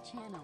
channel.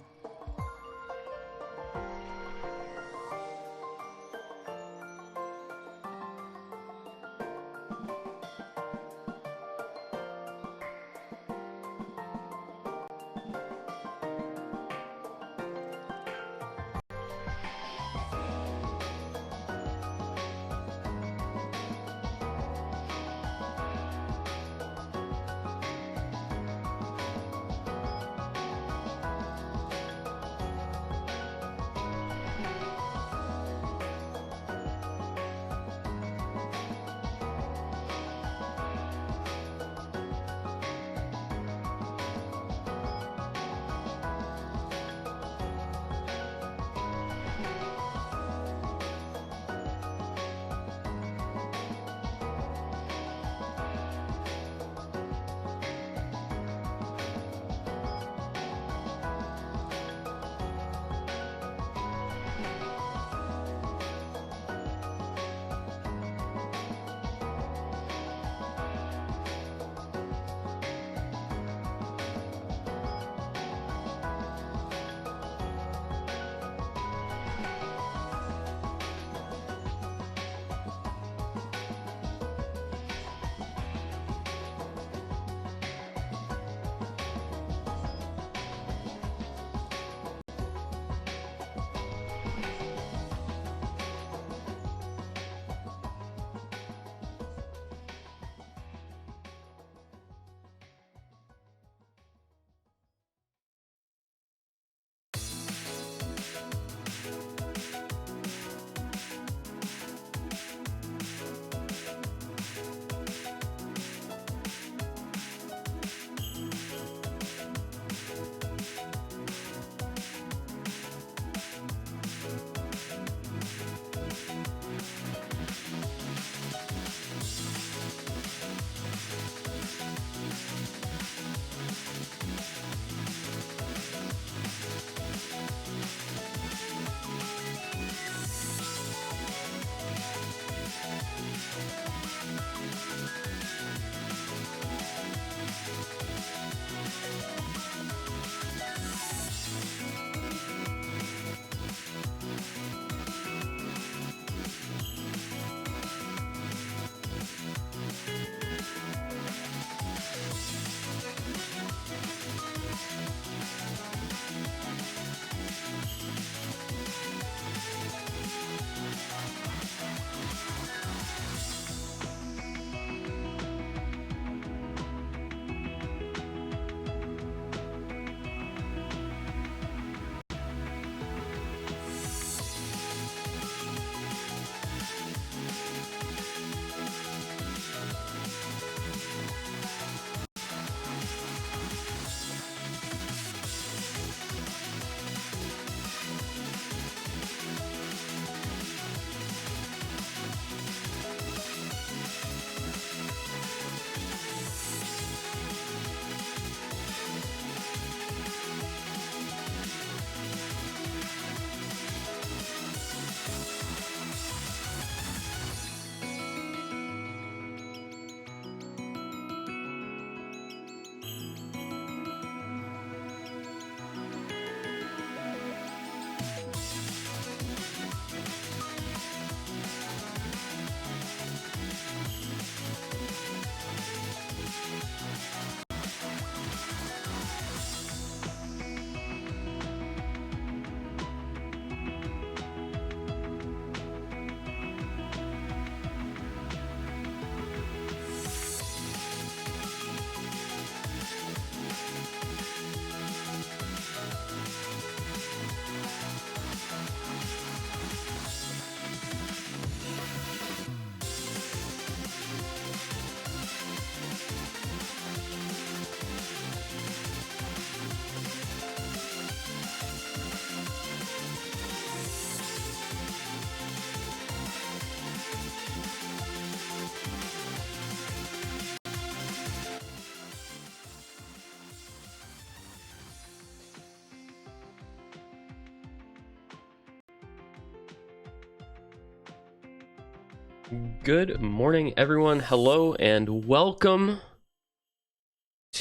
Good morning, everyone. Hello and welcome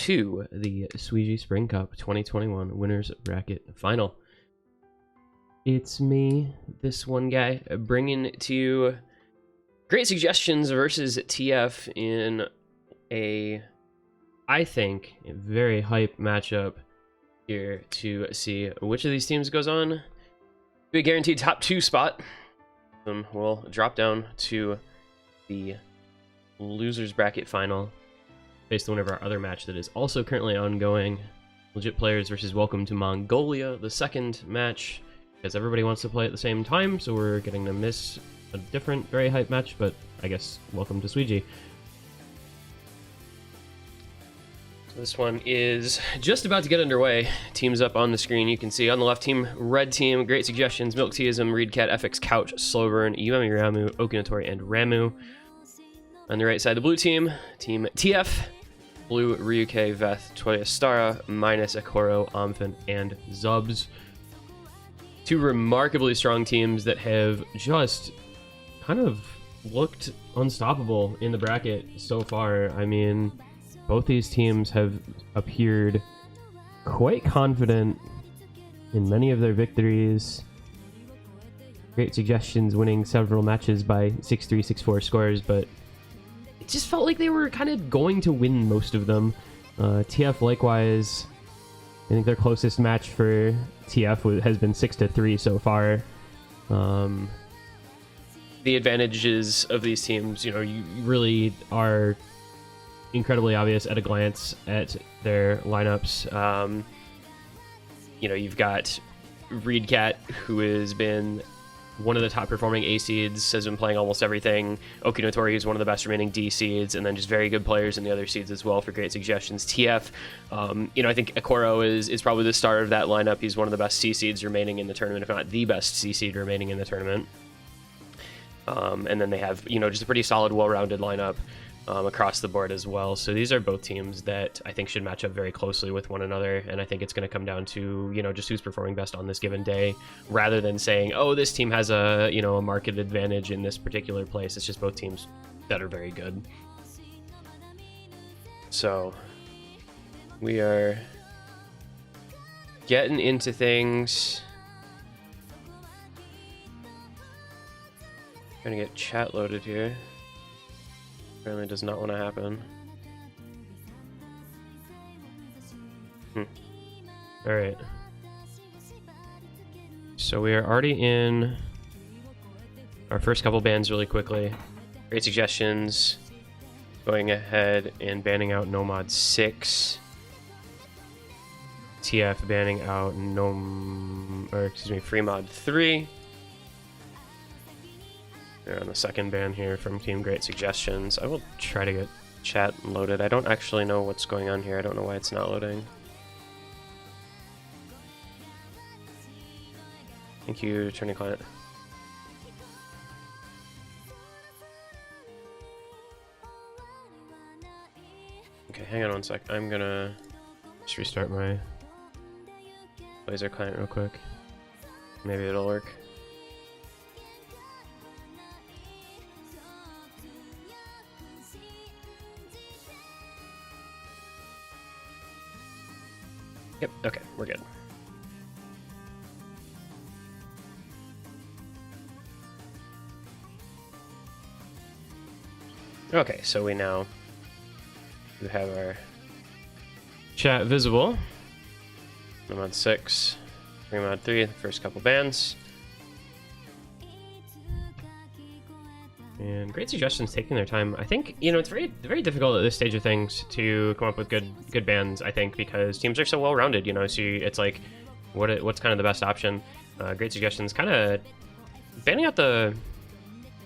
to the Suiji Spring Cup 2021 Winners Bracket Final. It's me, this one guy, bringing to you Great Suggestions versus TF in I think, a very hype matchup here to see which of these teams goes on to a guaranteed top 2 spot. We'll drop down to the losers bracket final based on one of our other match that is also currently ongoing. Legit Players versus Welcome to Mongolia, the second match, because everybody wants to play at the same time, so we're getting to miss a different, very hype match, but I guess welcome to Suiji. So this one is just about to get underway. Teams up on the screen. You can see on the left team, red team, Great Suggestions, Milk Teaism, Reedcat, FX Couch, Slowburn, Yumi Ramu, Okinatori, and Ramu. On the right side, the blue team, Team TF, Blue, Ryuke, Veth, Toyostara, minus Akoro, Amphan, and Zubs. Two remarkably strong teams that have just kind of looked unstoppable in the bracket so far. I mean, both these teams have appeared quite confident in many of their victories. Great Suggestions winning several matches by 6-3, 6-4 scores, but it just felt like they were kind of going to win most of them. TF likewise, I think their closest match for TF has been 6-3 so far. The advantages of these teams, you really are incredibly obvious at a glance at their lineups. You've got Reedcat, who has been one of the top performing A seeds, has been playing almost everything. Okinatori, who's one of the best remaining D seeds, and then just very good players in the other seeds as well for Great Suggestions. TF, I think Akoro is probably the star of that lineup. He's one of the best C seeds remaining in the tournament, if not the best C seed remaining in the tournament. And then they have, just a pretty solid, well-rounded lineup across the board as well. So these are both teams that I think should match up very closely with one another, and I think it's going to come down to just who's performing best on this given day, rather than saying, oh, this team has a a market advantage in this particular place. It's just both teams that are very good. So we are getting into things. Trying to get chat loaded here. Apparently does not want to happen. Alright. So we are already in our first couple bans really quickly. Great Suggestions going ahead and banning out Nomad 6. TF banning out Freemod 3. They're on the second ban here from Team Great Suggestions. I will try to get chat loaded. I don't actually know what's going on here. I don't know why it's not loading. Thank you, Attorney Client. Okay, hang on one sec. I'm gonna just restart my Blazor client real quick. Maybe it'll work. Yep, okay, we're good. Okay, so we now do have our chat visible. Mod 6, Mod 3, the first couple bans. And Great Suggestions taking their time. I think, it's very, very difficult at this stage of things to come up with good bans, I think, because teams are so well-rounded, so it's like, what's kind of the best option? Great Suggestions kind of banning out the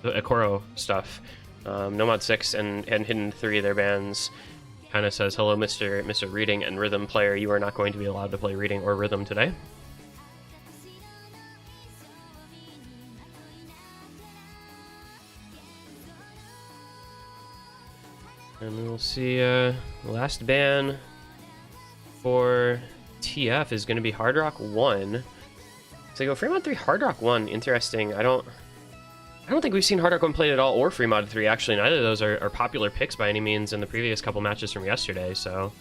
Akoro stuff. Nomad 6 and Hidden 3 of their bans kind of says, hello, Mr. Reading and Rhythm player, you are not going to be allowed to play Reading or Rhythm today. And we'll see, last ban for TF is going to be Hard Rock 1. So I go Fremont 3, Hard Rock 1. Interesting. I don't think we've seen Hard Rock 1 played at all, or Fremont 3, actually. Neither of those are popular picks by any means in the previous couple matches from yesterday, so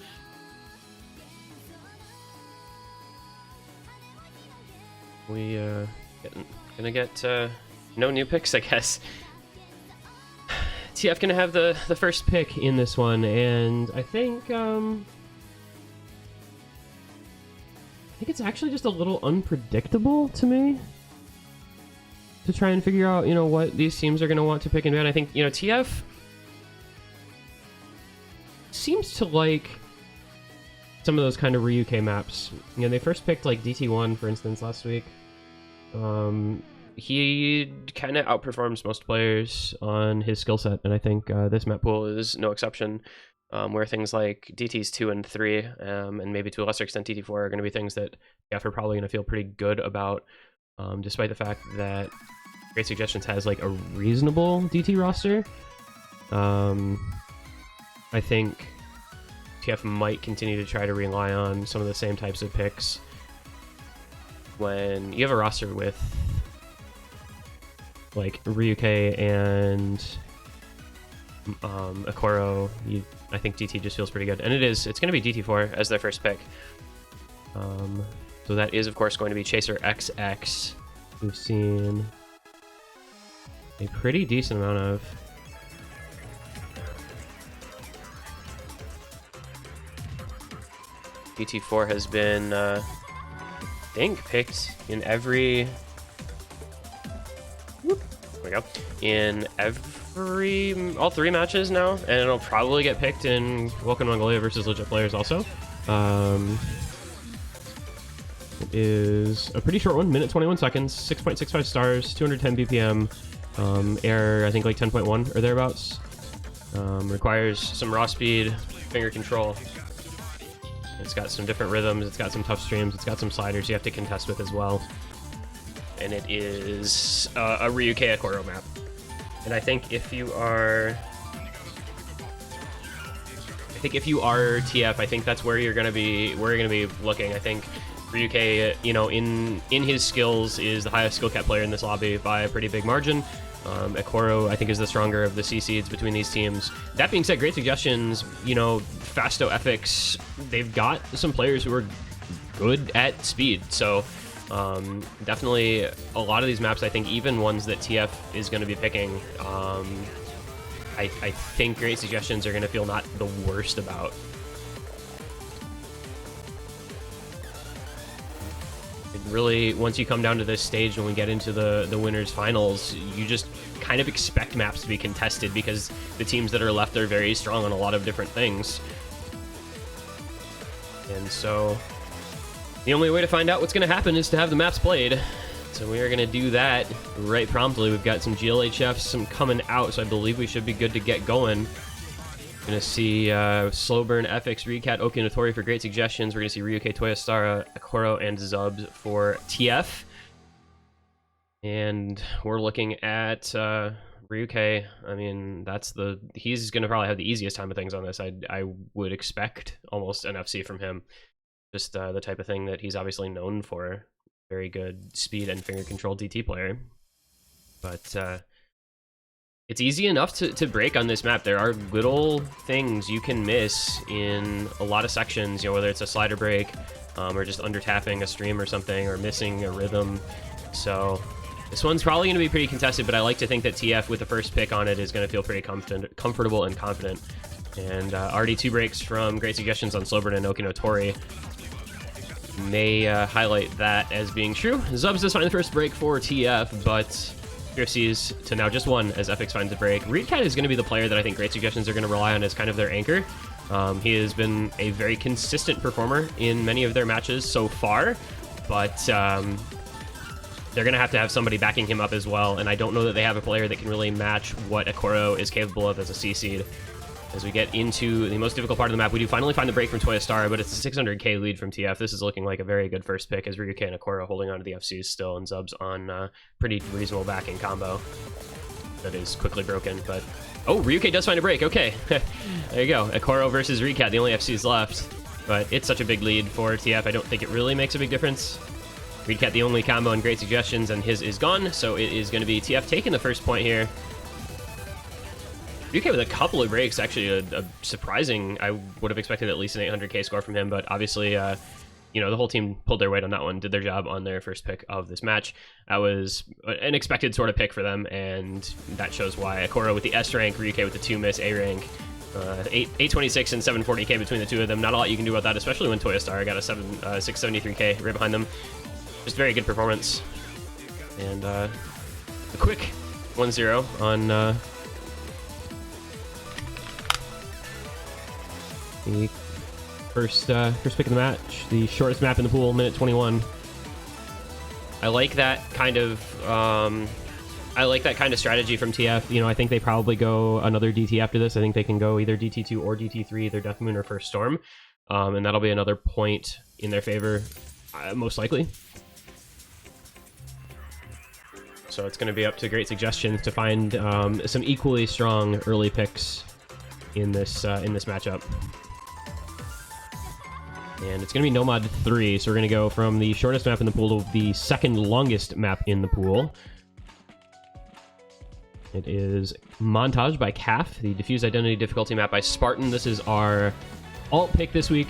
we gonna get no new picks, I guess. TF gonna have the first pick in this one, and I think it's actually just a little unpredictable to me to try and figure out, you know, what these teams are gonna want to pick and ban. I think, you know, TF seems to like some of those kind of Ryuke maps. You know, they first picked like DT1, for instance, last week. He kind of outperforms most players on his skill set, and I think this map pool is no exception, where things like DTs 2 and 3, and maybe to a lesser extent DT4 are going to be things that TF are probably going to feel pretty good about, despite the fact that Great Suggestions has like a reasonable DT roster. I think TF might continue to try to rely on some of the same types of picks when you have a roster with like Ryuke and Akoro. I think DT just feels pretty good, and it's going to be DT4 as their first pick. So that is of course going to be Chaser XX. We've seen a pretty decent amount of DT4 has been, I think, picked in every... Whoop, there we go. In all 3 matches now, and it'll probably get picked in Welcome to Mongolia versus legit players also. It is a pretty short one, minute 21 seconds, 6.65 stars, 210 BPM, air, I think like 10.1 or thereabouts. Requires some raw speed, finger control. It's got some different rhythms, it's got some tough streams, it's got some sliders you have to contest with as well. And it is a Ryuke Akoro map. And I think if you are TF, I think that's where you're gonna be looking. I think Ryuke, you know, in his skills is the highest skill cap player in this lobby by a pretty big margin. Akoro, I think, is the stronger of the C-seeds between these teams. That being said, Great Suggestions, you know, Fasto Ethics, they've got some players who are good at speed. So definitely a lot of these maps, I think, even ones that TF is going to be picking, I think Great Suggestions are going to feel not the worst about. Really, once you come down to this stage when we get into the winners finals, you just kind of expect maps to be contested because the teams that are left are very strong on a lot of different things. And so the only way to find out what's going to happen is to have the maps played. So we are going to do that right promptly. We've got some GLHFs, some coming out, so I believe we should be good to get going. We're going to see Slowburn, FX, Recat, Okinotori for Great Suggestions. We're going to see Ryuke, Toyostara, Akoro, and Zubs for TF. And we're looking at Ryuke. I mean, he's going to probably have the easiest time of things on this. I would expect almost an FC from him. Just the type of thing that he's obviously known for. Very good speed and finger control DT player. But it's easy enough to break on this map. There are little things you can miss in a lot of sections, you know, whether it's a slider break, or just under tapping a stream or something, or missing a rhythm. So this one's probably going to be pretty contested, but I like to think that TF with the first pick on it is going to feel pretty comfortable and confident. And already 2 breaks from Great Suggestions on Slowburn and Okinotori may highlight that as being true. Zubs does find the first break for TF, but Pierces to now just 1 as FX finds a break. Recat is going to be the player that I think Great Suggestions are going to rely on as kind of their anchor. He has been a very consistent performer in many of their matches so far, but they're going to have somebody backing him up as well, and I don't know that they have a player that can really match what Akoro is capable of as a C-seed. As we get into the most difficult part of the map, we do finally find the break from Toyostara, but it's a 600k lead from TF. This is looking like a very good first pick as Ryuke and Akoro holding on to the FCs still, and Zubs on pretty reasonable backing combo that is quickly broken. But oh, Ryuke does find a break. Okay, there you go. Akoro versus Recat, the only FCs left. But it's such a big lead for TF. I don't think it really makes a big difference. Recat the only combo and Great Suggestions, and his is gone. So it is going to be TF taking the first point here. Ryuke with a couple of breaks, actually a surprising. I would have expected at least an 800k score from him, but obviously you know, the whole team pulled their weight on that one, did their job on their first pick of this match. That was an expected sort of pick for them, and that shows why. Akoro with the S rank, Ryuke with the 2 miss A rank. 826 and 740k between the two of them. Not a lot you can do about that, especially when Toya Star got a 673k right behind them. Just very good performance. And a quick 1-0 on the first pick of the match. The shortest map in the pool, minute 21. I like that kind of strategy from TF. You know, I think they probably go another DT after this. I think they can go either DT2 or DT3, either Death Moon or First Storm. And that'll be another point in their favor, most likely. So it's going to be up to Great Suggestions to find some equally strong early picks in this matchup. And it's going to be Nomad 3, so we're going to go from the shortest map in the pool to the second longest map in the pool. It is Montage by CAF, the Diffuse Identity difficulty map by Spartan. This is our alt pick this week,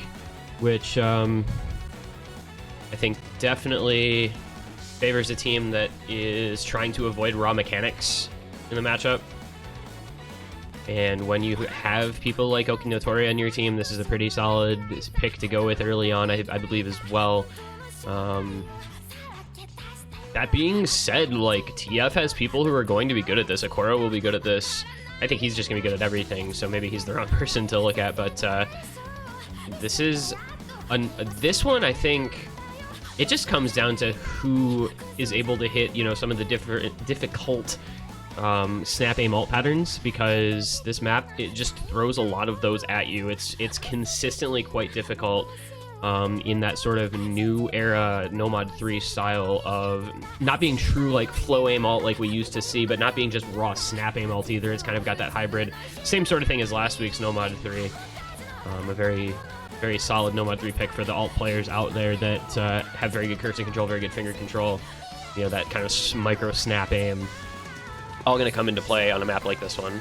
which I think definitely favors a team that is trying to avoid raw mechanics in the matchup. And when you have people like Okinotori on your team, this is a pretty solid pick to go with early on, I believe, as well. That being said, like, TF has people who are going to be good at this. Akoro will be good at this. I think he's just going to be good at everything, so maybe he's the wrong person to look at. But this one, I think, it just comes down to who is able to hit, you know, some of the difficult snap aim alt patterns, because this map, it just throws a lot of those at you. It's consistently quite difficult in that sort of new era Nomad 3 style of not being true like flow aim alt like we used to see, but not being just raw snap aim alt either. It's kind of got that hybrid, same sort of thing as last week's Nomad 3. A very, very solid Nomad 3 pick for the alt players out there that have very good cursor control, very good finger control, you know, that kind of micro snap aim. All going to come into play on a map like this one.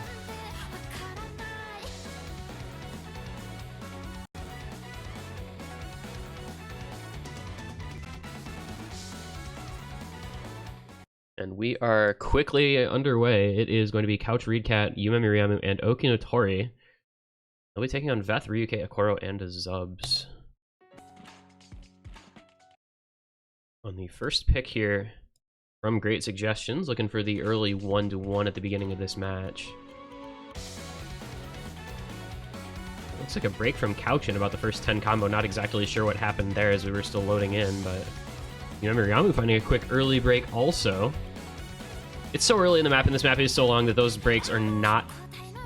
And we are quickly underway. It is going to be Couch, Reedcat, Yume Miriamu, and Okinotori. They'll be taking on Veth, Ryuke, Akoro, and Zubs. On the first pick here from Great Suggestions, looking for the early 1-1 at the beginning of this match. Looks like a break from Couch in about the first 10 combo. Not exactly sure what happened there as we were still loading in, but Yume Miriamu finding a quick early break also. It's so early in the map, and this map is so long that those breaks are not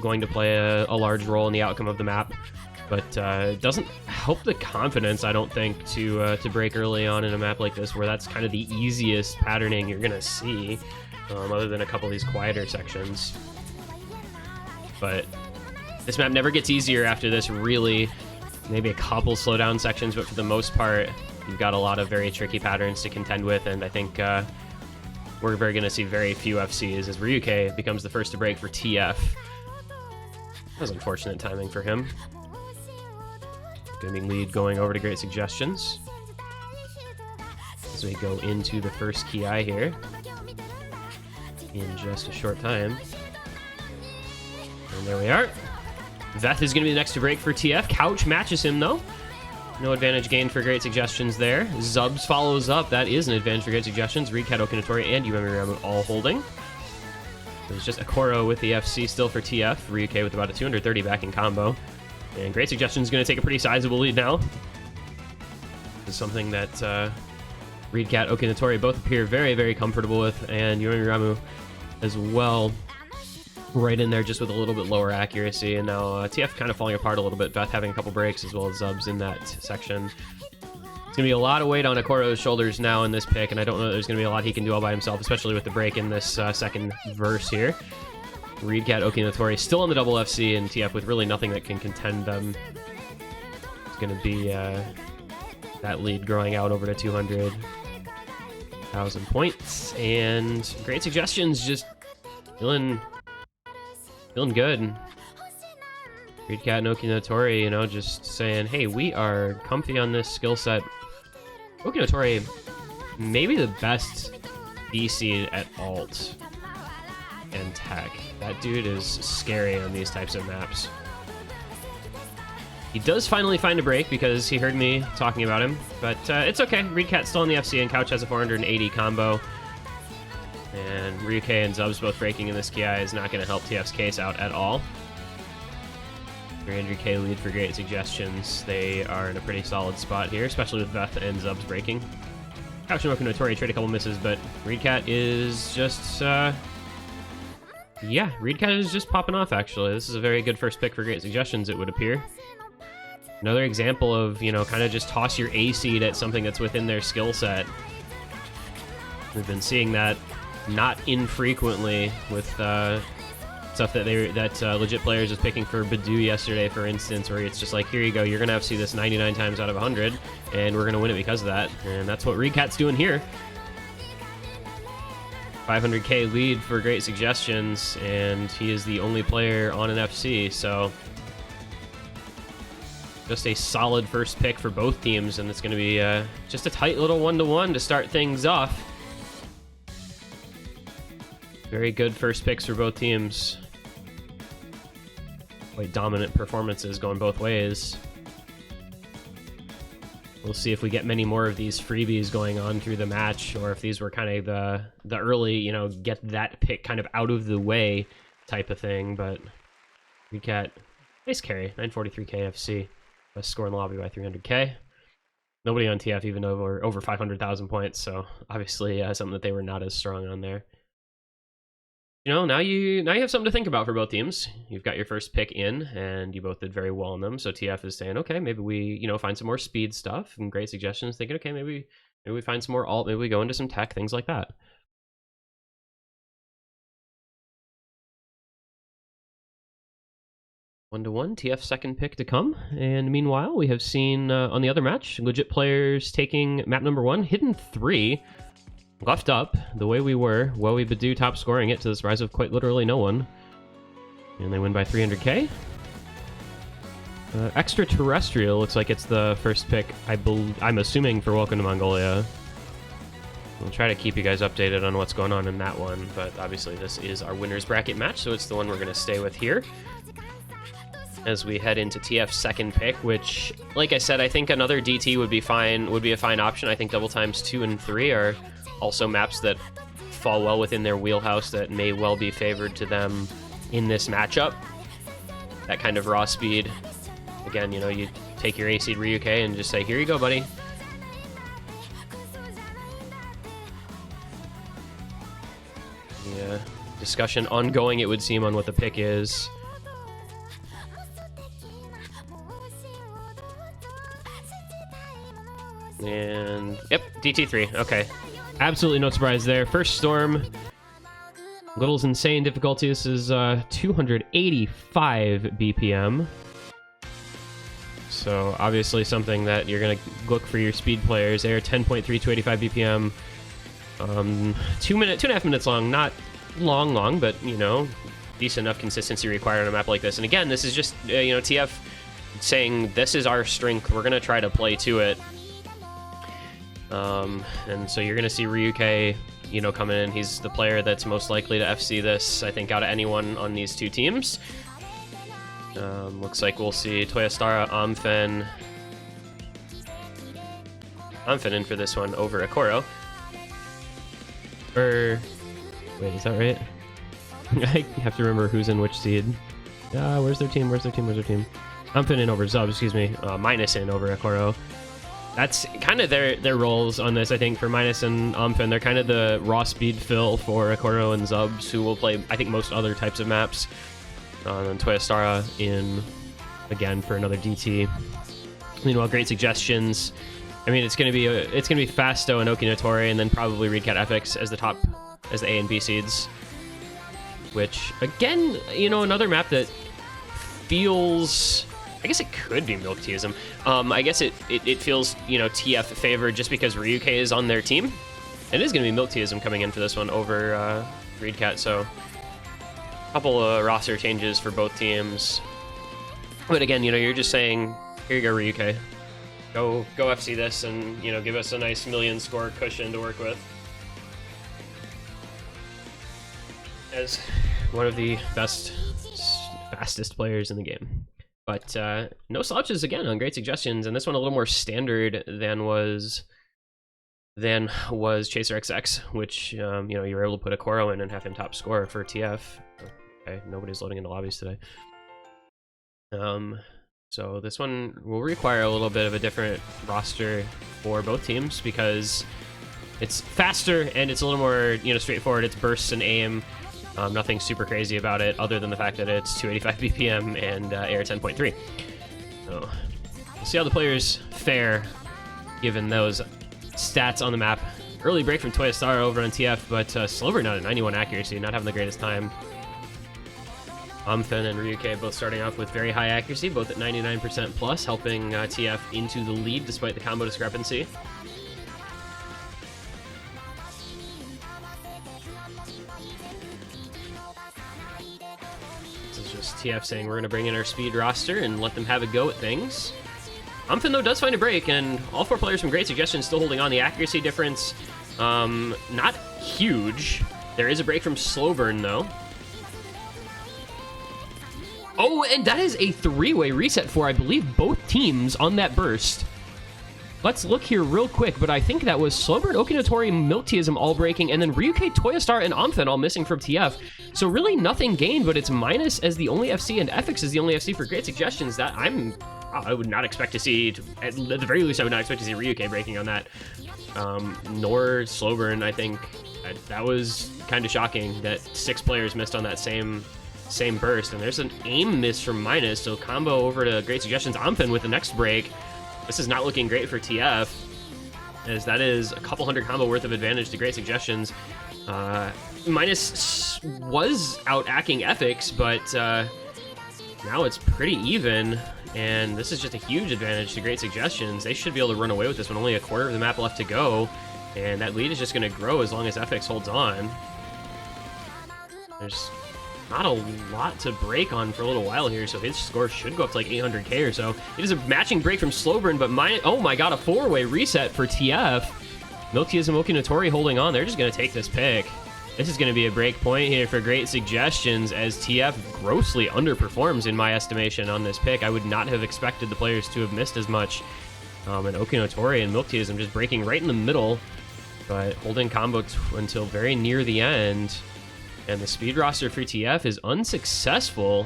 going to play a large role in the outcome of the map. But it doesn't help the confidence, I don't think, to break early on in a map like this, where that's kind of the easiest patterning you're going to see, other than a couple of these quieter sections. But this map never gets easier after this, really. Maybe a couple slowdown sections, but for the most part, you've got a lot of very tricky patterns to contend with, and I think we're going to see very few FCs as Ryuke becomes the first to break for TF. That was unfortunate timing for him. Gaming lead going over to Great Suggestions as we go into the first Ki here in just a short time. And there we are. Veth is going to be the next to break for TF. Couch matches him, though. No advantage gained for Great Suggestions there. Zubs follows up. That is an advantage for Great Suggestions. Reedcat, Okinotori, and Yume Miriamu all holding. There's just Akoro with the FC still for TF. Ryuke with about a 230 backing combo. And Great Suggestions is going to take a pretty sizable lead now. This is something that Reedcat, Okinotori both appear very, very comfortable with, and Yume Miriamu as well. Right in there, just with a little bit lower accuracy, and now TF kind of falling apart a little bit. Veth having a couple breaks as well as Zubs in that section. It's going to be a lot of weight on Akoro's shoulders now in this pick, and I don't know that there's going to be a lot he can do all by himself, especially with the break in this second verse here. Reedcat, Okinotori still on the double FC, and TF with really nothing that can contend them. It's going to be that lead growing out over to 200,000 points, and Great Suggestions just feeling good. Reedcat and Okinotori, you know, just saying, hey, we are comfy on this skill set. Okinotori, maybe the best B seed at alt and tech. That dude is scary on these types of maps. He does finally find a break because he heard me talking about him, but it's okay. Reedcat's still in the FC, and Couch has a 480 combo. And Ryuke and Zubs both breaking in this Ki is not going to help TF's case out at all. 300k lead for great suggestions. They are in a pretty solid spot here, especially with Veth and Zubs breaking. Couch and Okinotori trade a couple misses, but Reedcat is just, yeah, Reedcat is just popping off, actually. This is a very good first pick for great suggestions, it would appear. Another example of, you know, kind of just toss your A seed at something that's within their skill set. We've been seeing that not infrequently with stuff that legit players is picking for Badu yesterday, for instance, where it's just like, here you go, you're gonna have to see this 99 times out of 100, and we're gonna win it because of that. And that's what Reedcat's doing here. 500k lead for great suggestions, and he is the only player on an FC, so just a solid first pick for both teams, and it's going to be just a tight little 1-to-1 to start things off. Very good first picks for both teams. Quite dominant performances going both ways. We'll see if we get many more of these freebies going on through the match, or if these were kind of the early, you know, get that pick kind of out of the way type of thing. But Reedcat, nice carry, 943k FC. Best score in the lobby by 300k. Nobody on TF even over 500,000 points, so obviously something that they were not as strong on there. You know, now you have something to think about for both teams. You've got your first pick in, and you both did very well on them. So TF is saying, okay, maybe we, you know, find some more speed stuff, and great suggestions. Thinking, okay, maybe we find some more alt, maybe we go into some tech, things like that. One-to-one, TF's second pick to come. And meanwhile, we have seen on the other match, legit players taking map number 1, Hidden 3. Left up, the way we were, Wowie Badu top scoring it to the surprise of quite literally no one. And they win by 300k. Extraterrestrial looks like it's the first pick, I'm assuming, for Welcome to Mongolia. We'll try to keep you guys updated on what's going on in that one, but obviously this is our winner's bracket match, so it's the one we're going to stay with here. As we head into TF's second pick, which, like I said, I think another DT would be a fine option. I think double times 2 and 3 are also maps that fall well within their wheelhouse that may well be favored to them in this matchup. That kind of raw speed. Again, you know, you take your A seed Ryuke and just say, here you go, buddy. Yeah, discussion ongoing, it would seem, on what the pick is. And, yep, DT3, okay. Absolutely no surprise there. First storm, Little's insane difficulty. This is 285 BPM. So obviously something that you're going to look for your speed players there. 10.3, 285 BPM. 2.5 minutes long. Not long, but, you know, decent enough consistency required on a map like this. And again, this is just, you know, TF saying this is our strength. We're going to try to play to it. And so you're going to see Ryuke, you know, coming in. He's the player that's most likely to FC this, I think, out of anyone on these two teams. Looks like we'll see Toyastara, Amphen in for this one over Akoro. Wait, is that right? I have to remember who's in which seed. Where's their team? Amphen in over Zub, excuse me. Minus in over Akoro. That's kind of their roles on this, I think, for Minus and Amphen. They're kind of the raw speed fill for Akoro and Zubs, who will play, I think, most other types of maps. And Toyastara in, again, for another DT. Meanwhile, great suggestions. I mean, it's gonna be Fasto and Okinotori, and then probably Reedcat FX as the A and B seeds. Which, again, you know, another map that feels, I guess it could be Milk Teaism. I guess it feels, you know, TF favored just because Ryuke is on their team. It is going to be Milk Teaism coming in for this one over Reedcat, so a couple of roster changes for both teams. But again, you know, you're just saying, here you go, Ryuke. Go FC this and, you know, give us a nice million score cushion to work with. As one of the fastest players in the game. But no slouches again on great suggestions, and this one a little more standard than was Chaser XX, which you know, you were able to put a Koro in and have him top score for TF. Okay, nobody's loading into lobbies today. So this one will require a little bit of a different roster for both teams because it's faster and it's a little more, you know, straightforward. It's bursts and aim. Nothing super crazy about it other than the fact that it's 285 BPM and AR 10.3. So we'll see how the players fare given those stats on the map. Early break from Toya Star over on TF, but Slover not at 91 accuracy, not having the greatest time. Amfen and Ryuke both starting off with very high accuracy, both at 99% plus, helping TF into the lead despite the combo discrepancy. This is just TF saying we're going to bring in our speed roster and let them have a go at things. Amfen, though, does find a break, and all four players from Great Suggestions still holding on. The accuracy difference, not huge. There is a break from Slowburn, though. Oh, and that is a three-way reset for, I believe, both teams on that burst. Let's look here real quick, but I think that was Slowburn, Okinatori, Milkteism all breaking, and then Ryuke, Toyastar, and Amfen all missing from TF. So really nothing gained, but it's minus as the only FC, and FX is the only FC for Great Suggestions. That I would not expect to see, at the very least, I would not expect to see Ryuke breaking on that. Nor Slowburn, I think. That was kind of shocking that 6 players missed on that same burst, and there's an aim miss from minus, so combo over to Great Suggestions. Amfen with the next break. This is not looking great for TF, as that is a couple hundred combo worth of advantage to Great Suggestions. Minus was out-acking FX, but now it's pretty even, and this is just a huge advantage to Great Suggestions. They should be able to run away with this one. Only a quarter of the map left to go, and that lead is just going to grow as long as FX holds on. There's not a lot to break on for a little while here, so his score should go up to like 800k or so. It is a matching break from Slowburn, but oh my god, a 4-way reset for TF. Milkteism, Okinatori holding on. They're just going to take this pick. This is going to be a break point here for Great Suggestions, as TF grossly underperforms in my estimation on this pick. I would not have expected the players to have missed as much. And Okinatori and Milkteism just breaking right in the middle, but holding combo until very near the end. And the speed roster for TF is unsuccessful.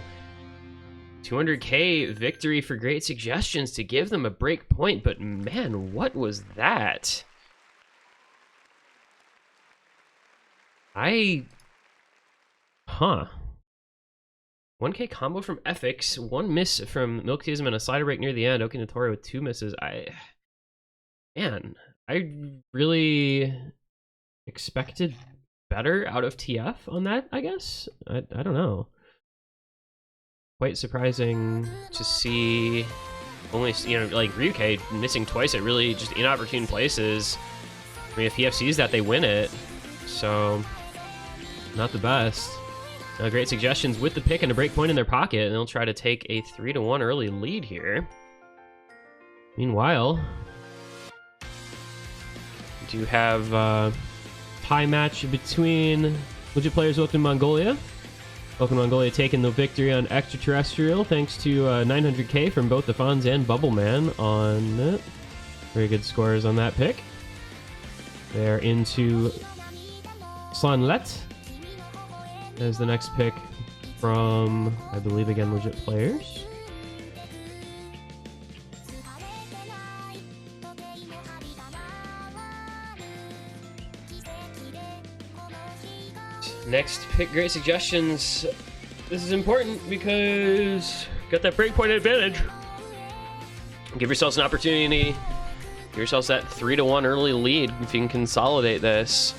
200k victory for Great Suggestions to give them a break point, but man, what was that? 1k combo from FX, 1 miss from Milkteism, and a slider break near the end. Okinatori with 2 misses. I really expected better out of TF on that, I guess. I don't know. Quite surprising to see only, you know, like Ryuke missing twice at really just inopportune places. I mean, if TF sees that, they win it. So, not the best. Great Suggestions with the pick and a break point in their pocket, and they'll try to take a 3-1 early lead here. Meanwhile, we do have tie match between legit players. Welcome Mongolia. Welcome Mongolia taking the victory on Extraterrestrial thanks to 900k from both the Fonz and Bubbleman on it. Very good scores on that pick. They're into Slanlet as the next pick from, I believe, again, legit players. Next pick, Great Suggestions. This is important because got that breakpoint advantage. Give yourselves an opportunity. Give yourselves that 3-1 early lead if you can consolidate this.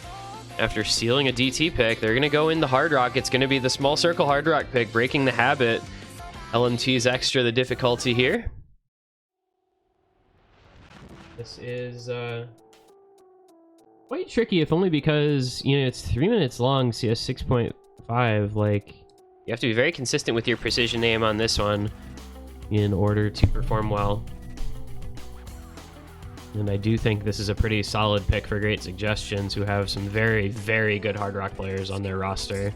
After stealing a DT pick, they're going to go in the Hard Rock. It's going to be the small circle Hard Rock pick, breaking the habit. LMT's extra the difficulty here. This is quite tricky, if only because, you know, it's 3 minutes long, CS 6.5. Like, you have to be very consistent with your precision aim on this one in order to perform well. And I do think this is a pretty solid pick for Great Suggestions, who have some very, very good Hard Rock players on their roster.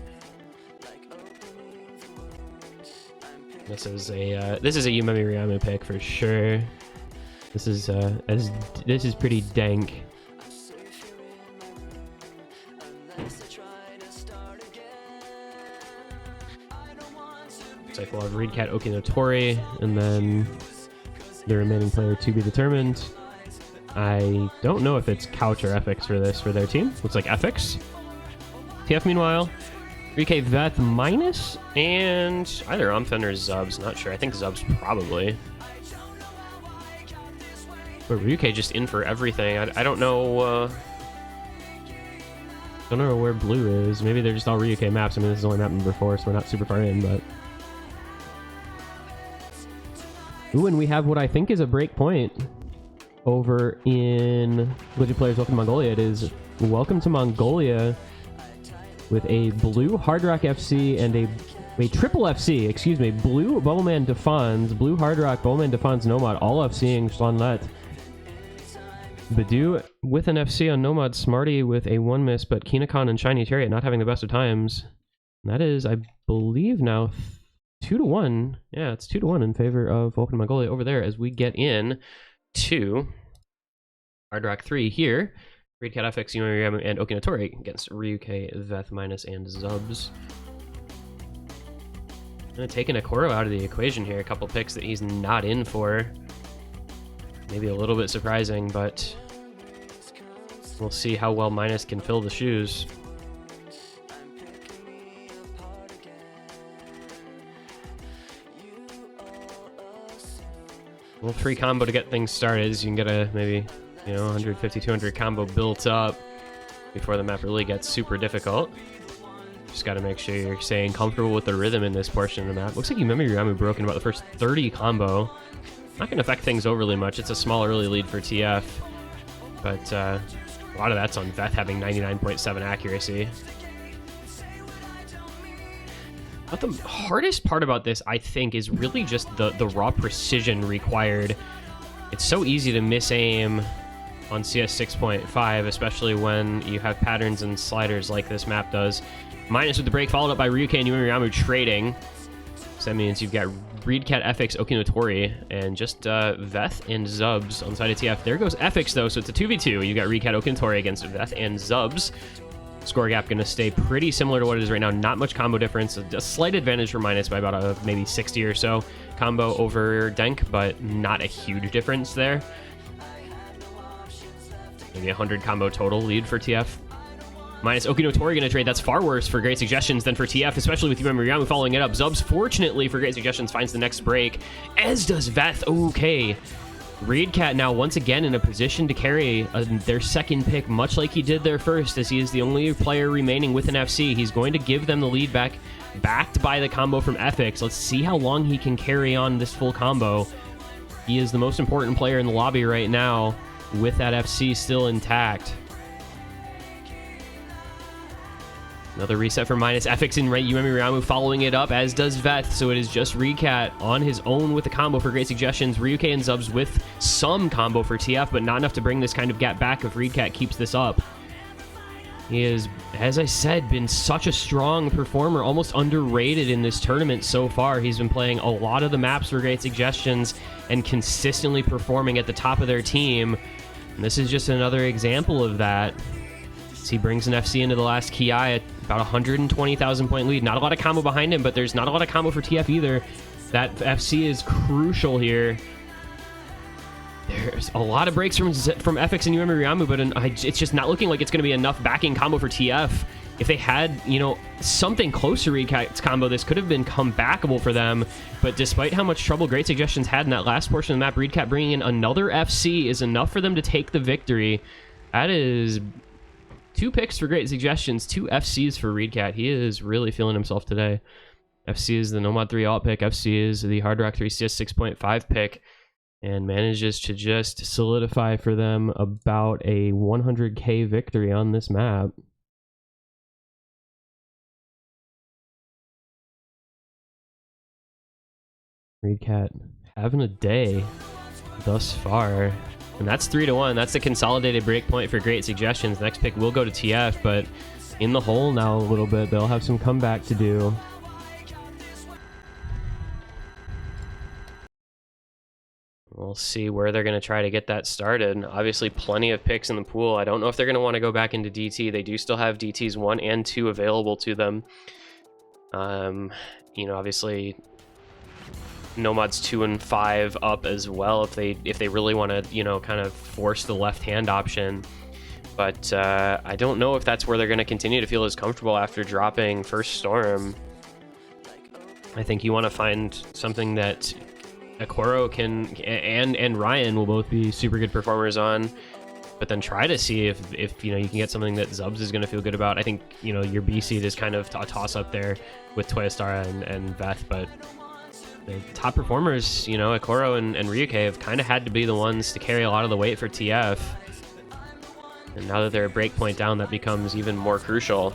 This is a Yumemi Ryamu pick for sure. This is pretty dank. Looks like we'll have Reedcat Okinotori, and then the remaining player to be determined. I don't know if it's Couch or FX for this for their team. Looks like FX. TF meanwhile, Ryuke Veth minus, and either Omfen or Zubs. Not sure. I think Zubs probably. But Ryuke just in for everything. I don't know. Don't know where blue is. Maybe they're just all Ryuke maps. I mean, this is only map number 4, so we're not super far in, but. Ooh, and we have what I think is a break point over in Legend Players Welcome to Mongolia. It is Welcome to Mongolia with a blue Hard Rock FC and a triple FC, excuse me, blue Bubbleman Defons, blue Hard Rock, Bubbleman Defons Nomad, all FCing Schlanlet. Badu with an FC on Nomad, Smarty with a 1 miss, but Kinakon and Shiny Chariot not having the best of times. And that is, I believe now, 2-1. Yeah, it's 2-1 in favor of Welcome to Mongolia over there as we get in to Hard Rock 3 here. Reedcat FX, Yumemi and Okinotori against Ryuke, Veth minus, and Zubs. Gonna take an Akoro out of the equation here. A couple picks that he's not in for. Maybe a little bit surprising, but we'll see how well Minus can fill the shoes. A little free combo to get things started, so you can get a maybe, 150, 200 combo built up before the map really gets super difficult. Just got to make sure you're staying comfortable with the rhythm in this portion of the map. Looks like Yumemi Ryamu broke in about the first 30 combo. Not going to affect things overly much. It's a small early lead for TF, but a lot of that's on Veth having 99.7 accuracy. But the hardest part about this, I think, is really just the raw precision required. It's so easy to miss aim on CS 6.5, especially when you have patterns and sliders like this map does. Minus with the break, followed up by Ryuke and Yumemi Ryamu trading. So that means you've got Reedcat, FX, Okinotori, and just Veth and Zubs on the side of TF. There goes FX, though, so it's a 2v2. You've got Reedcat, Okinotori against Veth and Zubs. Score gap going to stay pretty similar to what it is right now. Not much combo difference. A slight advantage for Minus by about maybe 60 or so combo over Denk, but not a huge difference there. Maybe 100 combo total lead for TF. Minus Okinotori going to trade. That's far worse for Great Suggestions than for TF, especially with Yumemi Ryamu following it up. Zubs, fortunately for Great Suggestions, finds the next break, as does Veth. Okay. Reedcat now once again in a position to carry their second pick, much like he did their first, as he is the only player remaining with an FC. He's going to give them the lead back, backed by the combo from FX. Let's see how long he can carry on this full combo. He is the most important player in the lobby right now, with that FC still intact. Another reset for Minus. FX and Yumemi Ryamu following it up, as does Veth. So it is just Reedcat on his own with the combo for Great Suggestions. Ryuke and Zubs with some combo for TF, but not enough to bring this kind of gap back if Reedcat keeps this up. He has, as I said, been such a strong performer, almost underrated in this tournament so far. He's been playing a lot of the maps for Great Suggestions and consistently performing at the top of their team. And this is just another example of that. He brings an FC into the last Ki at about 120,000 point lead. Not a lot of combo behind him, but there's not a lot of combo for TF either. That FC is crucial here. There's a lot of breaks from FX and Yumemi Ryamu, but it's just not looking like it's going to be enough backing combo for TF. If they had, something close to Reedcat's combo, this could have been comebackable for them. But despite how much trouble Great Suggestions had in that last portion of the map, Reedcat bringing in another FC is enough for them to take the victory. That is 2 picks for Great Suggestions, 2 FCs for Reedcat. He is really feeling himself today. FC is the Nomad 3 alt pick. FC is the Hard Rock 3 CS 6.5 pick. And manages to just solidify for them about a 100k victory on this map. Reedcat having a day thus far. And that's 3-1. That's the consolidated break point for Great Suggestions. Next pick will go to TF, but in the hole now a little bit. They'll have some comeback to do. We'll see where they're going to try to get that started. Obviously, plenty of picks in the pool. I don't know if they're going to want to go back into DT. They do still have DTs 1 and 2 available to them. You know, obviously, Nomads 2 and 5 up as well if they really want to, you know, kind of force the left-hand option. But I don't know if that's where they're going to continue to feel as comfortable after dropping first Storm. I think you want to find something that Akoro can and Ryan will both be super good performers on, but then try to see if you know you can get something that Zubs is going to feel good about. I think, you know, your B seed is kind of a toss up there with Toyostara and Veth, but the top performers, you know, Akoro and Ryuke have kind of had to be the ones to carry a lot of the weight for TF, and now that they're a break point down, that becomes even more crucial.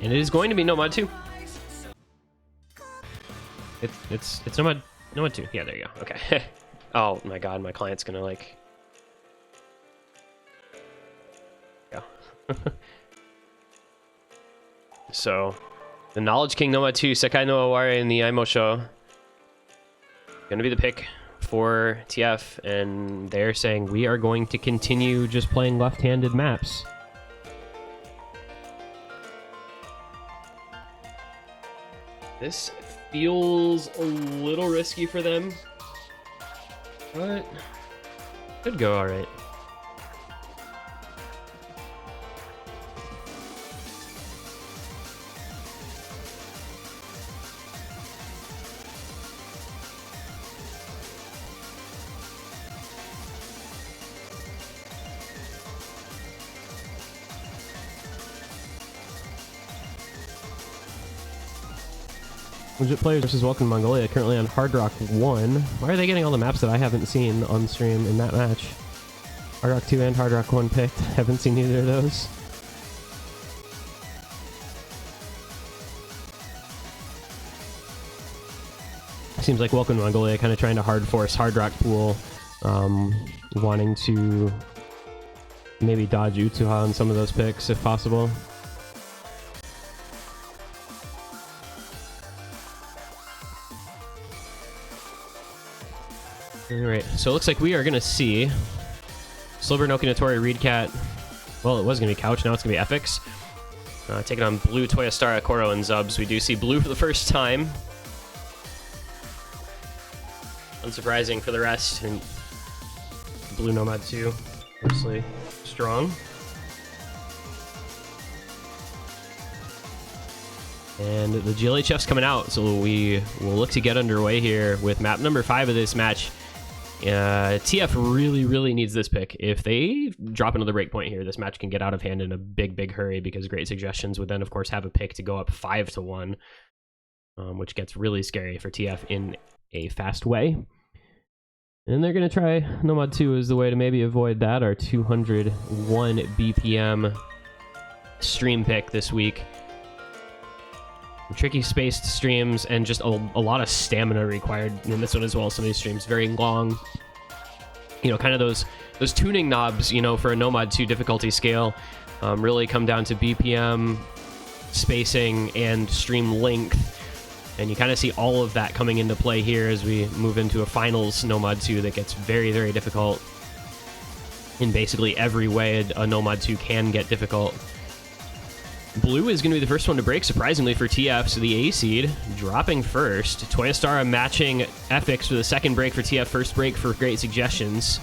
And it is going to be Nomad 2. It's Nomad 2. Yeah, there you go. Okay. Oh my god, my client's gonna like go. So the Knowledge King Nomad 2, Sekai no Aware in the Aimosho. Gonna be the pick for TF, and they're saying we are going to continue just playing left-handed maps. This feels a little risky for them, but could go all right. Legit Players versus Welcome to Mongolia, currently on Hard Rock 1. Why are they getting all the maps that I haven't seen on stream in that match? Hard Rock 2 and Hard Rock 1 picked. Haven't seen either of those. Seems like Welcome to Mongolia kind of trying to hard force Hard Rock pool, wanting to maybe dodge Utsuha on some of those picks if possible. Alright, so it looks like we are going to see Silver no Kinatori, Reedcat. Well, it was going to be Couch, now it's going to be FX. Taking on Blue, Toyostara, Akoro, and Zubs. We do see Blue for the first time. Unsurprising for the rest. And Blue Nomad 2, obviously strong. And the GLHF's coming out, so we will look to get underway here with map number 5 of this match. TF really needs this pick. If they drop another breakpoint here, this match can get out of hand in a big hurry, because Great Suggestions would then, of course, have a pick to go up 5-1, which gets really scary for TF in a fast way. And they're going to try Nomad 2 as the way to maybe avoid that, our 201 BPM stream pick this week. Tricky spaced streams and just a lot of stamina required in this one as well. Some of these streams very long, you know, kind of those tuning knobs, you know, for a Nomad 2 difficulty scale really come down to BPM, spacing, and stream length, and you kind of see all of that coming into play here as we move into a finals Nomad 2 that gets very difficult in basically every way a Nomad 2 can get difficult. Blue is going to be the first one to break, surprisingly, for TF, so the A seed dropping first. Toyostara matching FX for the second break for TF, first break for Great Suggestions.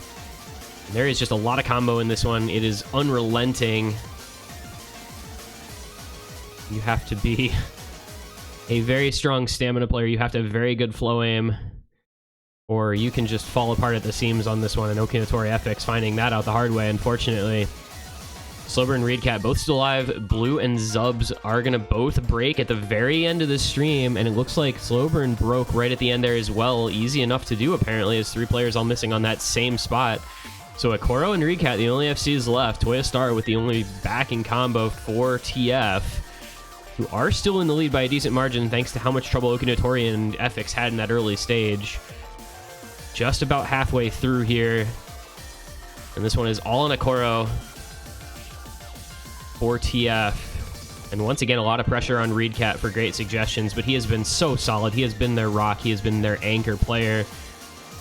And there is just a lot of combo in this one. It is unrelenting. You have to be a very strong stamina player. You have to have very good flow aim, or you can just fall apart at the seams on this one. And Okinatori FX finding that out the hard way, unfortunately. Slober and Reedcat both still alive. Blue and Zubs are going to both break at the very end of the stream, and it looks like Slober broke right at the end there as well. Easy enough to do, apparently, as 3 players all missing on that same spot. So Akoro and Recat, the only FCs left. Toya Star with the only backing combo for TF, who are still in the lead by a decent margin thanks to how much trouble Okinatori and FX had in that early stage. Just about halfway through here. And this one is all on Akoro for TF. And once again, a lot of pressure on Reedcat for great suggestions, but he has been so solid. He has been their rock. He has been their anchor player.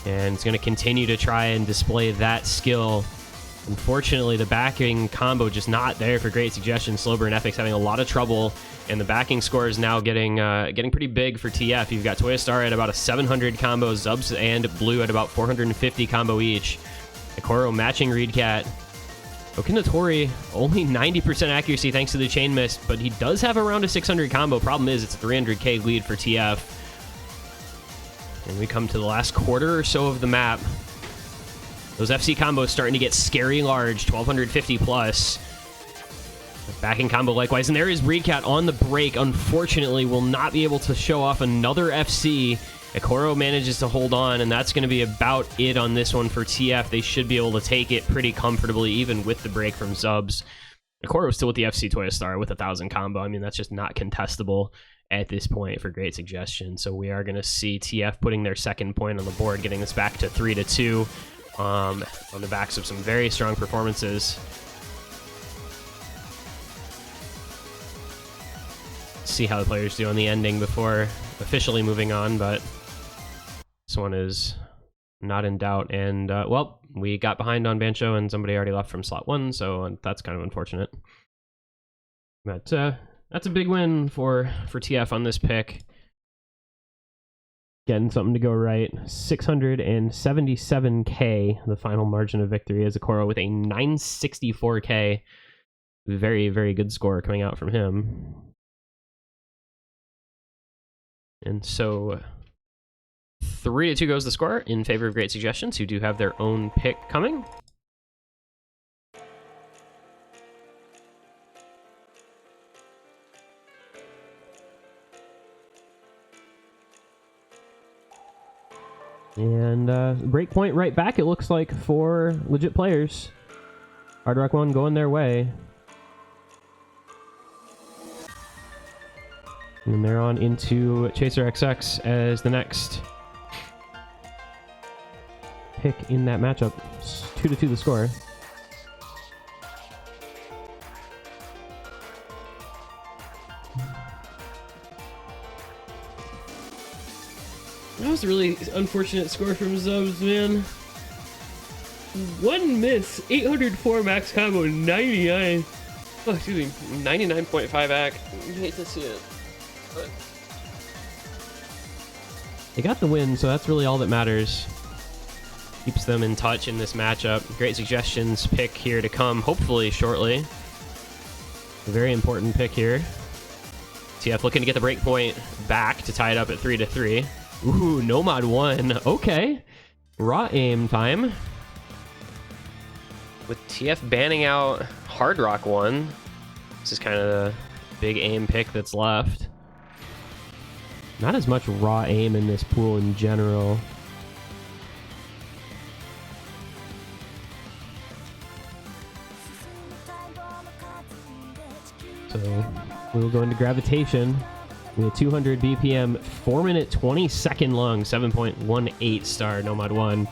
And it's going to continue to try and display that skill. Unfortunately, the backing combo just not there for great suggestions. Slowbur and FX having a lot of trouble, and the backing score is now getting pretty big for TF. You've got Toya Star at about a 700 combo, Zubs and Blue at about 450 combo each. Akoro matching Reedcat. Okinatori, only 90% accuracy thanks to the chain miss, but he does have around a 600 combo. Problem is, it's a 300k lead for TF. And we come to the last quarter or so of the map. Those FC combos starting to get scary large, 1250 plus. Backing combo likewise, and there is Reedcat on the break. Unfortunately, will not be able to show off another FC. Akoro manages to hold on, and that's going to be about it on this one for TF. They should be able to take it pretty comfortably, even with the break from Zubs. Akoro still with the FC Toya Star with 1,000 combo. I mean, that's just not contestable at this point for great suggestion. So we are going to see TF putting their second point on the board, getting this back to 3-2 on the backs of some very strong performances. See how the players do on the ending before officially moving on, but this one is not in doubt. And well, we got behind on Bancho and somebody already left from slot 1, so that's kind of unfortunate. But that's a big win for TF on this pick. Getting something to go right. 677k, the final margin of victory, as Akoro with a 964k. Very, very good score coming out from him. And so 3-2 goes the score in favor of great suggestions, who do have their own pick coming. And breakpoint right back, it looks like, for legit players. Hard Rock 1 going their way. And they're on into Chaser XX as the next pick in that matchup. 2-2 the score. That was a really unfortunate score from Zubs, man. One miss, 804 max combo, 99. Oh, excuse me, 99.5 AC. I hate to see it. But they got the win, so that's really all that matters. Keeps them in touch in this matchup. Great suggestions pick here to come, hopefully shortly. A very important pick here. TF looking to get the break point back to tie it up at 3-3. Ooh, Nomad 1. Okay. Raw aim time. With TF banning out Hard Rock 1. This is kind of the big aim pick that's left. Not as much raw aim in this pool in general. So we will go into Gravitation with a 200 BPM, 4 minute 20 second long, 7.18 star Nomad 1.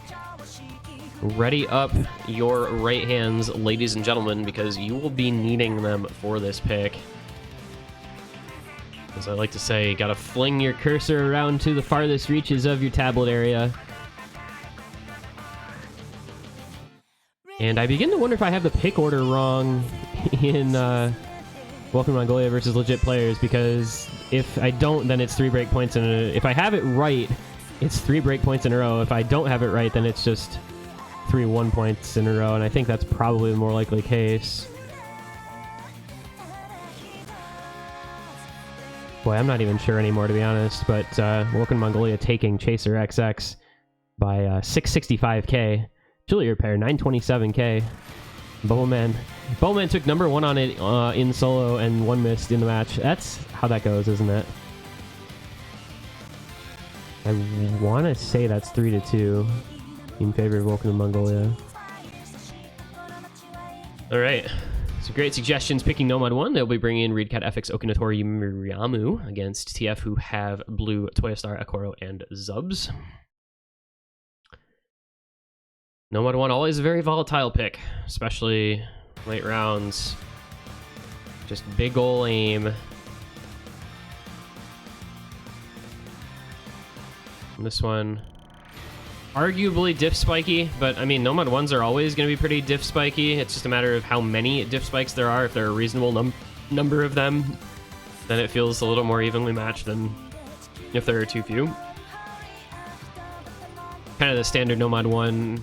Ready up your right hands, ladies and gentlemen, because you will be needing them for this pick. As I like to say, you gotta fling your cursor around to the farthest reaches of your tablet area. And I begin to wonder if I have the pick order wrong in Welcome to Mongolia versus legit players, because if I don't, then it's 3 break points in a... If I have it right, it's 3 break points in a row. If I don't have it right, then it's just 3 1 points in a row, and I think that's probably the more likely case. Boy, I'm not even sure anymore, to be honest, but Welcome to Mongolia taking Chaser XX by 665k. Chili Repair, 927k. Bowman took number 1 on it in solo and 1 missed in the match. That's how that goes, isn't it? I want to say that's 3-2 in favor of Welcome to Mongolia. All right. So great suggestions picking Nomad 1. They'll be bringing in Reedcat, FX, Okinatori, Miriamu against TF, who have blue Toyostar, Akoro, and Zubs. Nomad 1, always a very volatile pick, especially late rounds. Just big ol' aim. And this one, arguably diff spiky, but I mean, Nomad 1s are always going to be pretty diff spiky. It's just a matter of how many diff spikes there are. If there are a reasonable number of them, then it feels a little more evenly matched than if there are too few. Kind of the standard Nomad 1,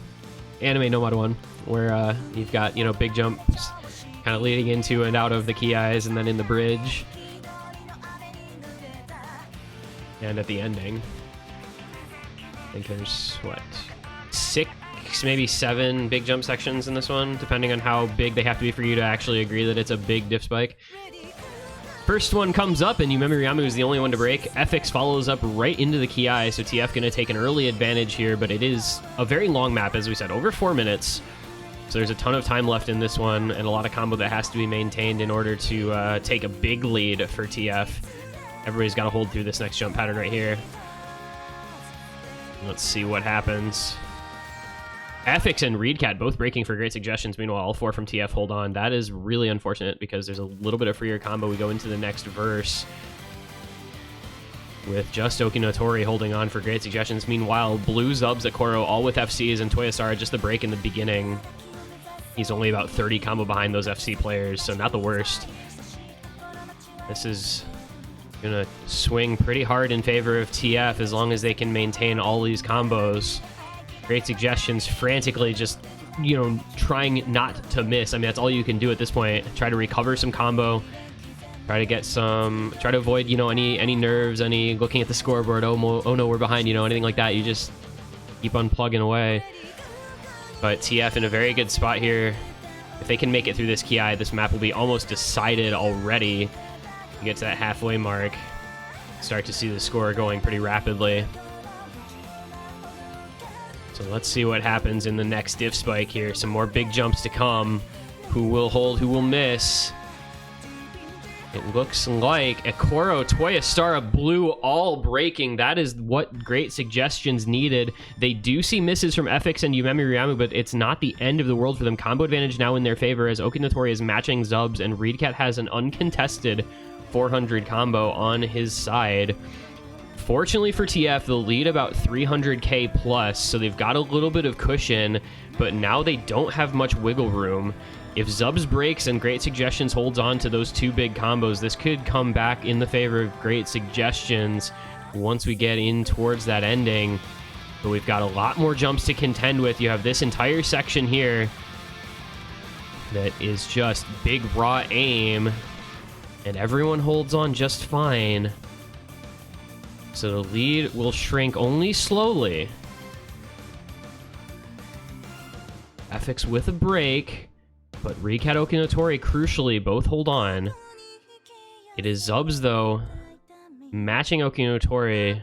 anime Nomad 1, where you've got, you know, big jumps kind of leading into and out of the key eyes and then in the bridge. And at the ending. I think there's, what, 6, maybe 7 big jump sections in this one, depending on how big they have to be for you to actually agree that it's a big diff spike. First one comes up, and Yumemi Ryamu is the only one to break. FX follows up right into the key eye, so TF going to take an early advantage here, but it is a very long map, as we said, over 4 minutes. So there's a ton of time left in this one, and a lot of combo that has to be maintained in order to take a big lead for TF. Everybody's got to hold through this next jump pattern right here. Let's see what happens. FX and Reedcat both breaking for great suggestions. Meanwhile, all 4 from TF hold on. That is really unfortunate because there's a little bit of freer combo. We go into the next verse with just Okinotori holding on for great suggestions. Meanwhile, Blue, Zubs, Akoro, all with FCs, and Toyosara just the break in the beginning. He's only about 30 combo behind those FC players, so not the worst. This is gonna swing pretty hard in favor of TF as long as they can maintain all these combos. Great suggestions, frantically just, you know, trying not to miss. I mean, that's all you can do at this point. Try to recover some combo. Try to get some, try to avoid, you know, any nerves, any looking at the scoreboard, oh no, we're behind, you know, anything like that. You just keep on plugging away. But TF in a very good spot here. If they can make it through this key eye, this map will be almost decided already. You get to that halfway mark, start to see the score going pretty rapidly. So let's see what happens in the next diff spike here. Some more big jumps to come. Who will hold, who will miss? It looks like Akoro, Toyosara, Blue all breaking. That is what great suggestions needed. They do see misses from FX and Yumemi Ryamu, but it's not the end of the world for them. Combo advantage now in their favor as Okinotori is matching Zubs, and Reedcat has an uncontested 400 combo on his side. Fortunately for TF, they'll lead about 300k plus, so they've got a little bit of cushion, but now they don't have much wiggle room. If Zubs breaks and Great Suggestions holds on to those 2 big combos, this could come back in the favor of Great Suggestions once we get in towards that ending. But we've got a lot more jumps to contend with. You have this entire section here that is just big raw aim, and everyone holds on just fine. So the lead will shrink only slowly. FX with a break, but Reedcat, Okinotori, crucially, both hold on. It is Zubs, though, matching Okinotori.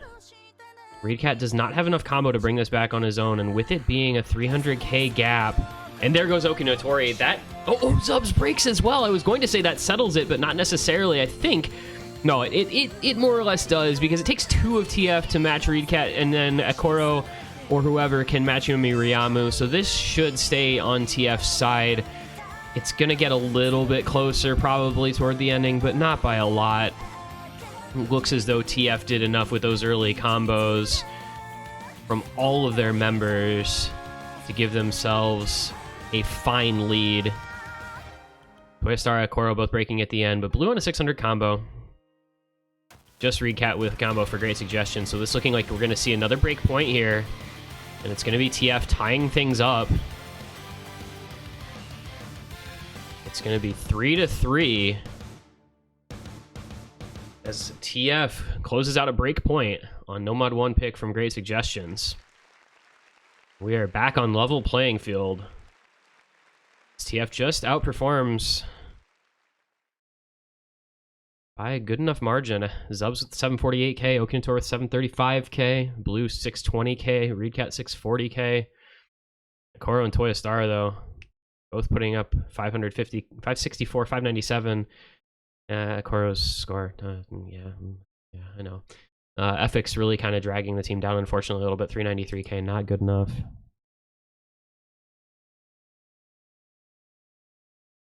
Reedcat does not have enough combo to bring this back on his own, and with it being a 300k gap, and there goes Okinotori. That, oh, Zubs breaks as well. I was going to say that settles it, but not necessarily, I think. No, it more or less does, because it takes 2 of TF to match Reedcat, and then Akoro or whoever can match Yumemi Ryamu, so this should stay on TF's side. It's going to get a little bit closer probably toward the ending, but not by a lot. It looks as though TF did enough with those early combos from all of their members to give themselves a fine lead. Toyostar, Akoro both breaking at the end, but Blue on a 600 combo. Just Reedcat with combo for Great Suggestion. So this looking like we're going to see another break point here. And it's going to be TF tying things up. It's going to be 3-3. As TF closes out a break point on Nomad 1 pick from Great Suggestions. We are back on level playing field. TF just outperforms by a good enough margin. Zubs with 748k, Okinotori with 735k, Blue 620k, Reedcat 640k. Akoro and Toyostar, though, Both putting up 550, 564, 597. Koro's score. Yeah, I know. FX really kind of dragging the team down, unfortunately, a little bit. 393k, not good enough.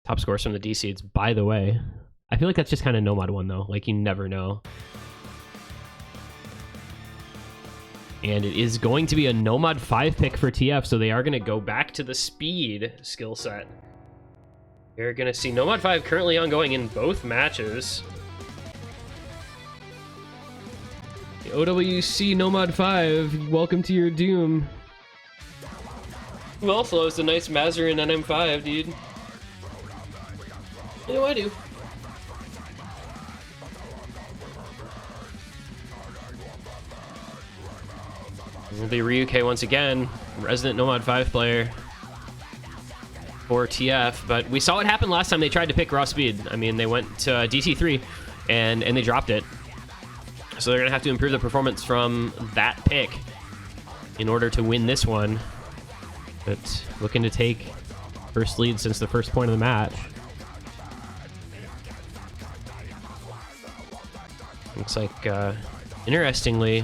Top scores from the D seeds, by the way. I feel like that's just kind of Nomad 1, though. Like, you never know. And it is going to be a Nomad 5 pick for TF, so they are going to go back to the speed skill set. You're going to see Nomad 5 currently ongoing in both matches. The OWC Nomad 5, welcome to your doom. Who else loves a nice Mazarin NM5, dude? What do I do? It'll be Ryuke once again, resident Nomad 5 player for TF, but we saw what happened last time they tried to pick raw speed. I mean, they went to DT3 and they dropped it. So they're gonna have to improve the performance from that pick in order to win this one. But looking to take first lead since the first point of the match. Looks like, interestingly,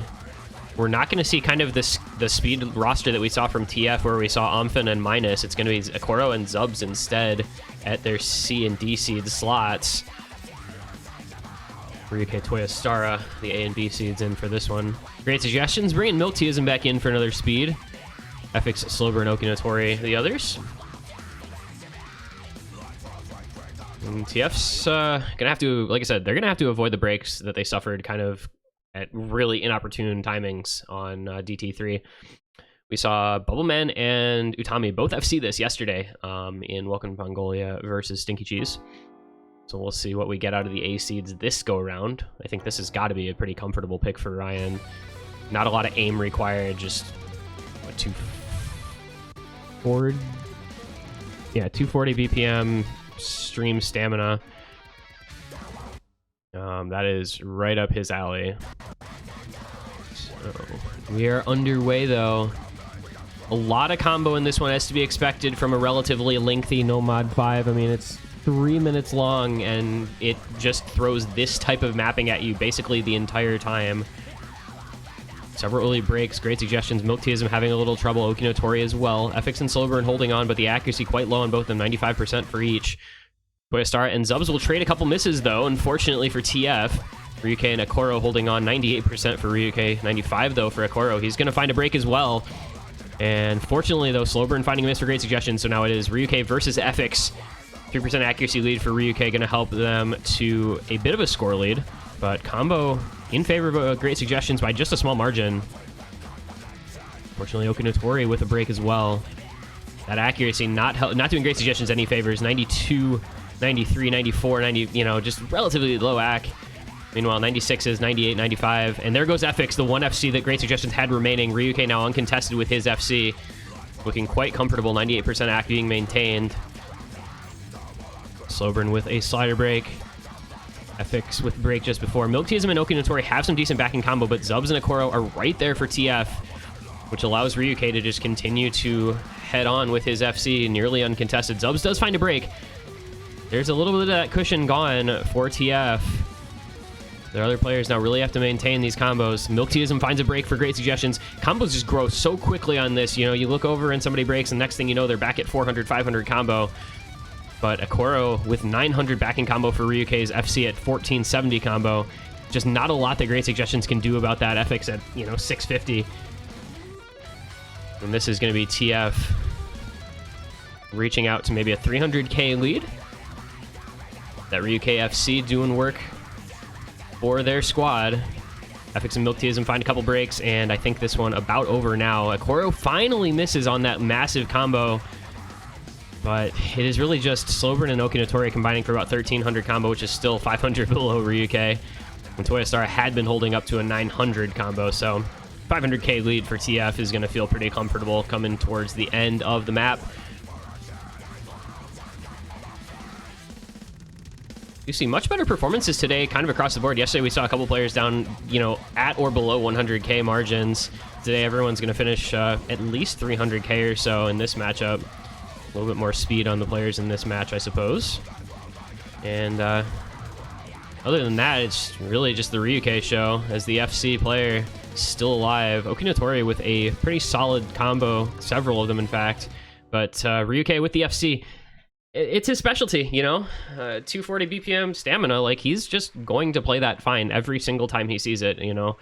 we're not going to see kind of this the speed roster that we saw from TF, where we saw Amphin and Minus. It's going to be Akoro and Zubs instead at their C and D seed slots. Ryuke Toyostara, the A and B seeds in for this one. Great suggestions. Bringing Milk Teaism back in for another speed. FX, Slober, and Okinotori, the others. And TF's gonna have to, like I said, they're gonna have to avoid the breaks that they suffered kind of at really inopportune timings on DT3. We saw Bubbleman and Utami both FC this yesterday in Welcome to Mongolia versus Stinky Cheese. So we'll see what we get out of the A seeds this go around. I think this has got to be a pretty comfortable pick for Ryan. Not a lot of aim required, just what, 240? Yeah, 240 BPM, stream stamina. That is right up his alley. So we are underway though. A lot of combo in this one, as to be expected from a relatively lengthy Nomad 5. I mean, it's 3 minutes long and it just throws this type of mapping at you basically the entire time. Several early breaks, great suggestions. Milk Teaism having a little trouble. Okinotori as well. FX and Silver holding on, but the accuracy quite low on both of them, 95% for each. Toyostar and Zubs will trade a couple misses, though, unfortunately for TF. Ryuke and Akoro holding on, 98% for Ryuke, 95 though for Akoro. He's going to find a break as well. And fortunately, though, Slowburn finding a miss for great suggestion, so now it is Ryuke versus FX. 3% accuracy lead for Ryuke, going to help them to a bit of a score lead. But combo in favor of great suggestions by just a small margin. Fortunately, Okinotori with a break as well. That accuracy not doing great suggestions any favors. 92, 93, 94, 90, you know, just relatively low ac. Meanwhile, 96 is 98, 95. And there goes FX, the one FC that great suggestions had remaining. Ryuke now uncontested with his FC. Looking quite comfortable, 98% ac being maintained. Slowburn with a slider break. FX with break just before. Milk Teaism and Okinotori have some decent backing combo, but Zubs and Akoro are right there for TF, which allows Ryuke to just continue to head on with his FC, nearly uncontested. Zubs does find a break. There's a little bit of that cushion gone for TF. Their other players now really have to maintain these combos. Milk Teaism finds a break for great suggestions. Combos just grow so quickly on this. You know, you look over and somebody breaks, and next thing you know, they're back at 400, 500 combo. But Akoro with 900 backing combo for Ryuke's FC at 1470 combo. Just not a lot that great suggestions can do about that. FX at, you know, 650. And this is going to be TF reaching out to maybe a 300k lead. That Ryuke FC doing work for their squad. FX and Milk Teaism find a couple breaks, and I think this one about over now. Akoro finally misses on that massive combo. But it is really just Slowburn and Okinotori combining for about 1,300 combo, which is still 500 below Ryuke. And Toyostar had been holding up to a 900 combo, so 500k lead for TF is going to feel pretty comfortable coming towards the end of the map. You see much better performances today, kind of across the board. Yesterday we saw a couple players down, you know, at or below 100k margins. Today everyone's going to finish at least 300k or so in this matchup. A little bit more speed on the players in this match, I suppose. And other than that, it's really just the Ryuke show, as the FC player still alive. Okinotori with a pretty solid combo, several of them in fact, but Ryuke with the FC, it's his specialty, you know. 240 BPM stamina, like, he's just going to play that fine every single time he sees it, you know.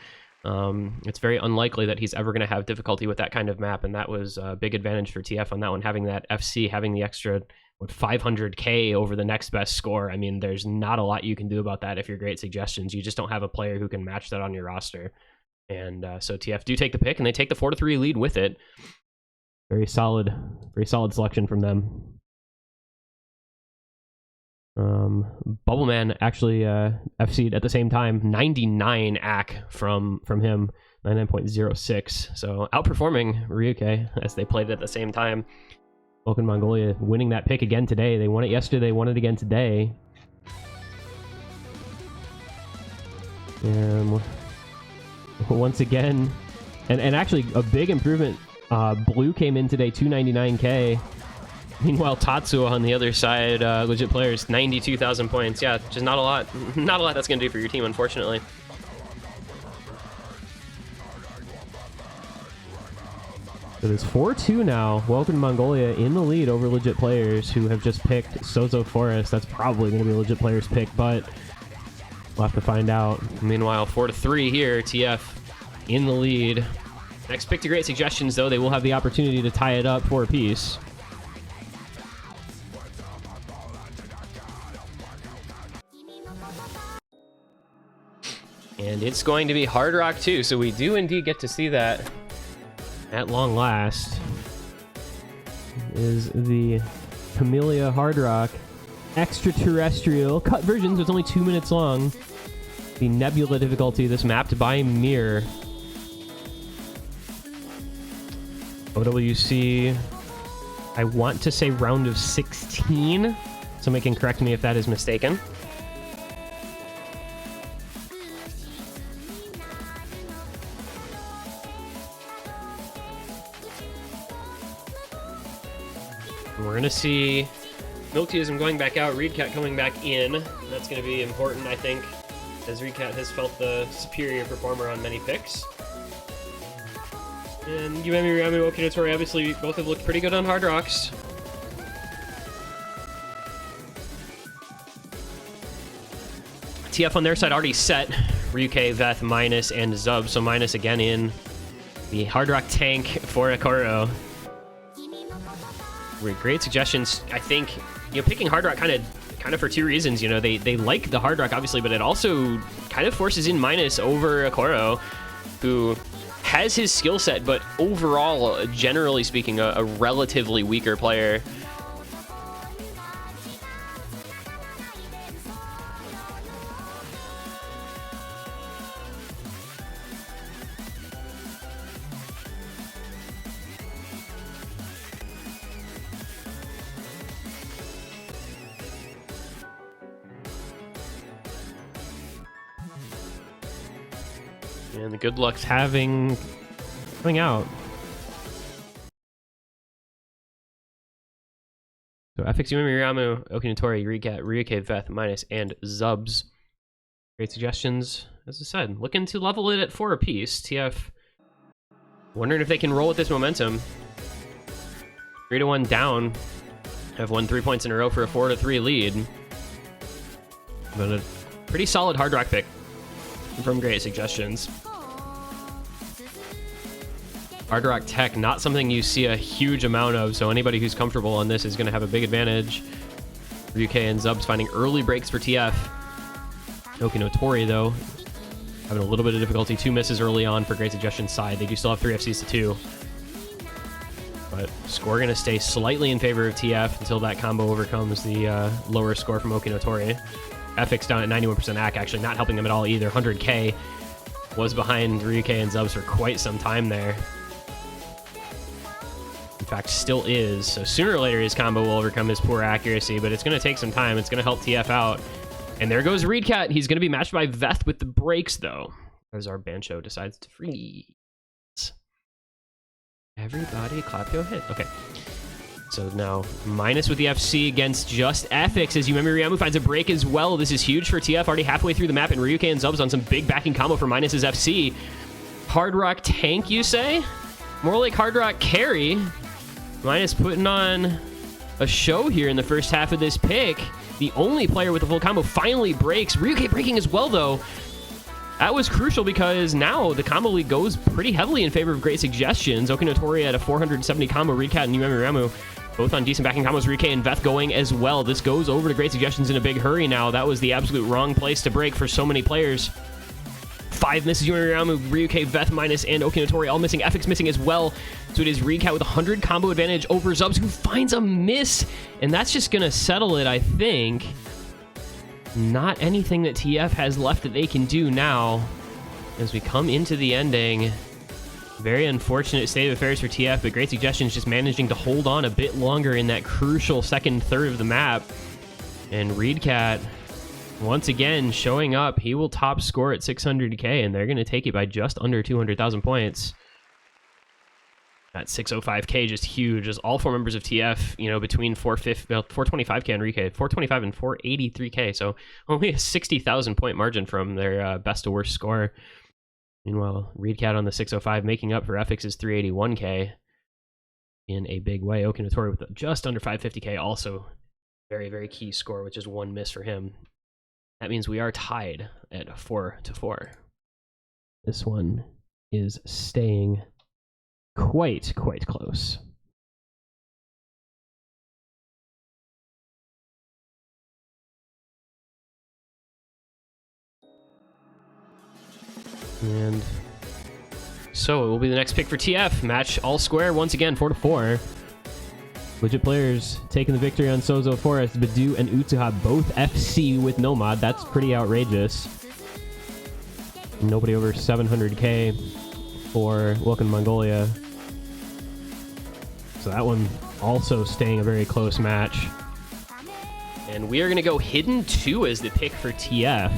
It's very unlikely that he's ever going to have difficulty with that kind of map, and that was a big advantage for TF on that one, having that FC, having the extra 500k over the next best score. I mean, there's not a lot you can do about that if you're Great Suggestions. You just don't have a player who can match that on your roster. And so TF do take the pick, and they take the 4-3 lead with it. Very solid selection from them. Bubbleman actually FC'd at the same time, 99 AC from him, 99.06. So outperforming Ryuke as they played it at the same time. Vulcan Mongolia winning that pick again today. They won it yesterday, they won it again today. Once again, and actually a big improvement. Blue came in today, 299k. Meanwhile, Tatsuo on the other side, legit players, 92,000 points. Yeah, just not a lot that's going to do for your team, unfortunately. So it is 4-2 now. Welcome to Mongolia in the lead over legit players who have just picked Sozo Forest. That's probably going to be a legit players pick, but we'll have to find out. Meanwhile, 4-3 here, TF in the lead. Next pick to Great Suggestions, though, they will have the opportunity to tie it up for a piece. And it's going to be Hard Rock too, so we do indeed get to see that at long last. Is the Camellia Hard Rock extraterrestrial cut version, so it's only 2 minutes long. The Nebula difficulty, this mapped by Mir. OWC, I want to say round of 16. Somebody can correct me if that is mistaken. We're going to see Milkteism going back out, Reedcat coming back in. That's going to be important, I think, as Reedcat has felt the superior performer on many picks. And Yumemi, Ryamu, Okinotori, obviously, both have looked pretty good on Hard Rocks. TF on their side already set Ryuke, Veth, Minus, and Zub, so Minus again in the Hard Rock tank for Akoro. Great Suggestions. I think, you know, picking Hard Rock kind of for two reasons. You know, they like the Hard Rock obviously, but it also kind of forces in Minus over Akoro, who has his skill set, but overall, generally speaking, a relatively weaker player. And the good luck's coming out. So FX Yumemi, Ryamu, Okinotori, Ryuke, Veth, Minus, and Zubs. Great Suggestions, as I said, looking to level it at 4 apiece. TF wondering if they can roll with this momentum. 3-1 down. Have won 3 points in a row for a 4-3 lead. But a pretty solid Hard Rock pick from Great Suggestions. Hard Rock Tech, not something you see a huge amount of, so anybody who's comfortable on this is going to have a big advantage. Ryuke and Zubs finding early breaks for TF. Okinotori, though, having a little bit of difficulty. 2 misses early on for Great Suggestions' side. They do still have 3 FCs to 2. But score going to stay slightly in favor of TF until that combo overcomes the lower score from Okinotori. FX down at 91% AC, actually not helping them at all either. 100k was behind Ryuke and Zubs for quite some time there. In fact, still is. So sooner or later, his combo will overcome his poor accuracy, but it's going to take some time. It's going to help TF out. And there goes Reedcat. He's going to be matched by Veth with the breaks, though, as our Bancho decides to freeze. Everybody clap your hit. Okay. So now minus with the FC against just FX as Yumemi Ryamu finds a break as well. This is huge for TF, already halfway through the map, and Ryuke and Zubs on some big backing combo for Minus's FC. Hard Rock tank, you say? More like Hard Rock carry. Minus putting on a show here in the first half of this pick. The only player with the full combo finally breaks. Ryuke breaking as well, though. That was crucial because now the combo lead goes pretty heavily in favor of Great Suggestions. Okinotori at a 470 combo, Reedcat and Yumemi Ryamu both on decent backing combos. Ryuke and Veth going as well. This goes over to Great Suggestions in a big hurry now. That was the absolute wrong place to break for so many players. 5 misses, Yumemi Ryamu, Ryuke, Veth minus, and Okinotori all missing. FX missing as well. So it is Reedcat with 100 combo advantage over Zubs, who finds a miss. And that's just going to settle it, I think. Not anything that TF has left that they can do now as we come into the ending. Very unfortunate state of affairs for TF, but Great Suggestions just managing to hold on a bit longer in that crucial second third of the map. And Reedcat, once again, showing up. He will top score at 600k, and they're going to take it by just under 200,000 points. That 605k just huge, as all 4 members of TF, you know, between 425k Enrique, 425 and 483k, so only a 60,000 point margin from their best to worst score. Meanwhile, Reedcat on the 605 making up for FX's 381k in a big way. Okinotori with just under 550k, also very, very key score, which is 1 miss for him. That means we are tied at 4-4. This one is staying quite close. And so it will be the next pick for TF. Match all square once again, 4-4. Legit players taking the victory on Sozo Forest. Badu and Utsuha both FC with no mod. That's pretty outrageous. Nobody over 700k for Welcome to Mongolia. So that one also staying a very close match. And we are going to go Hidden 2 as the pick for TF,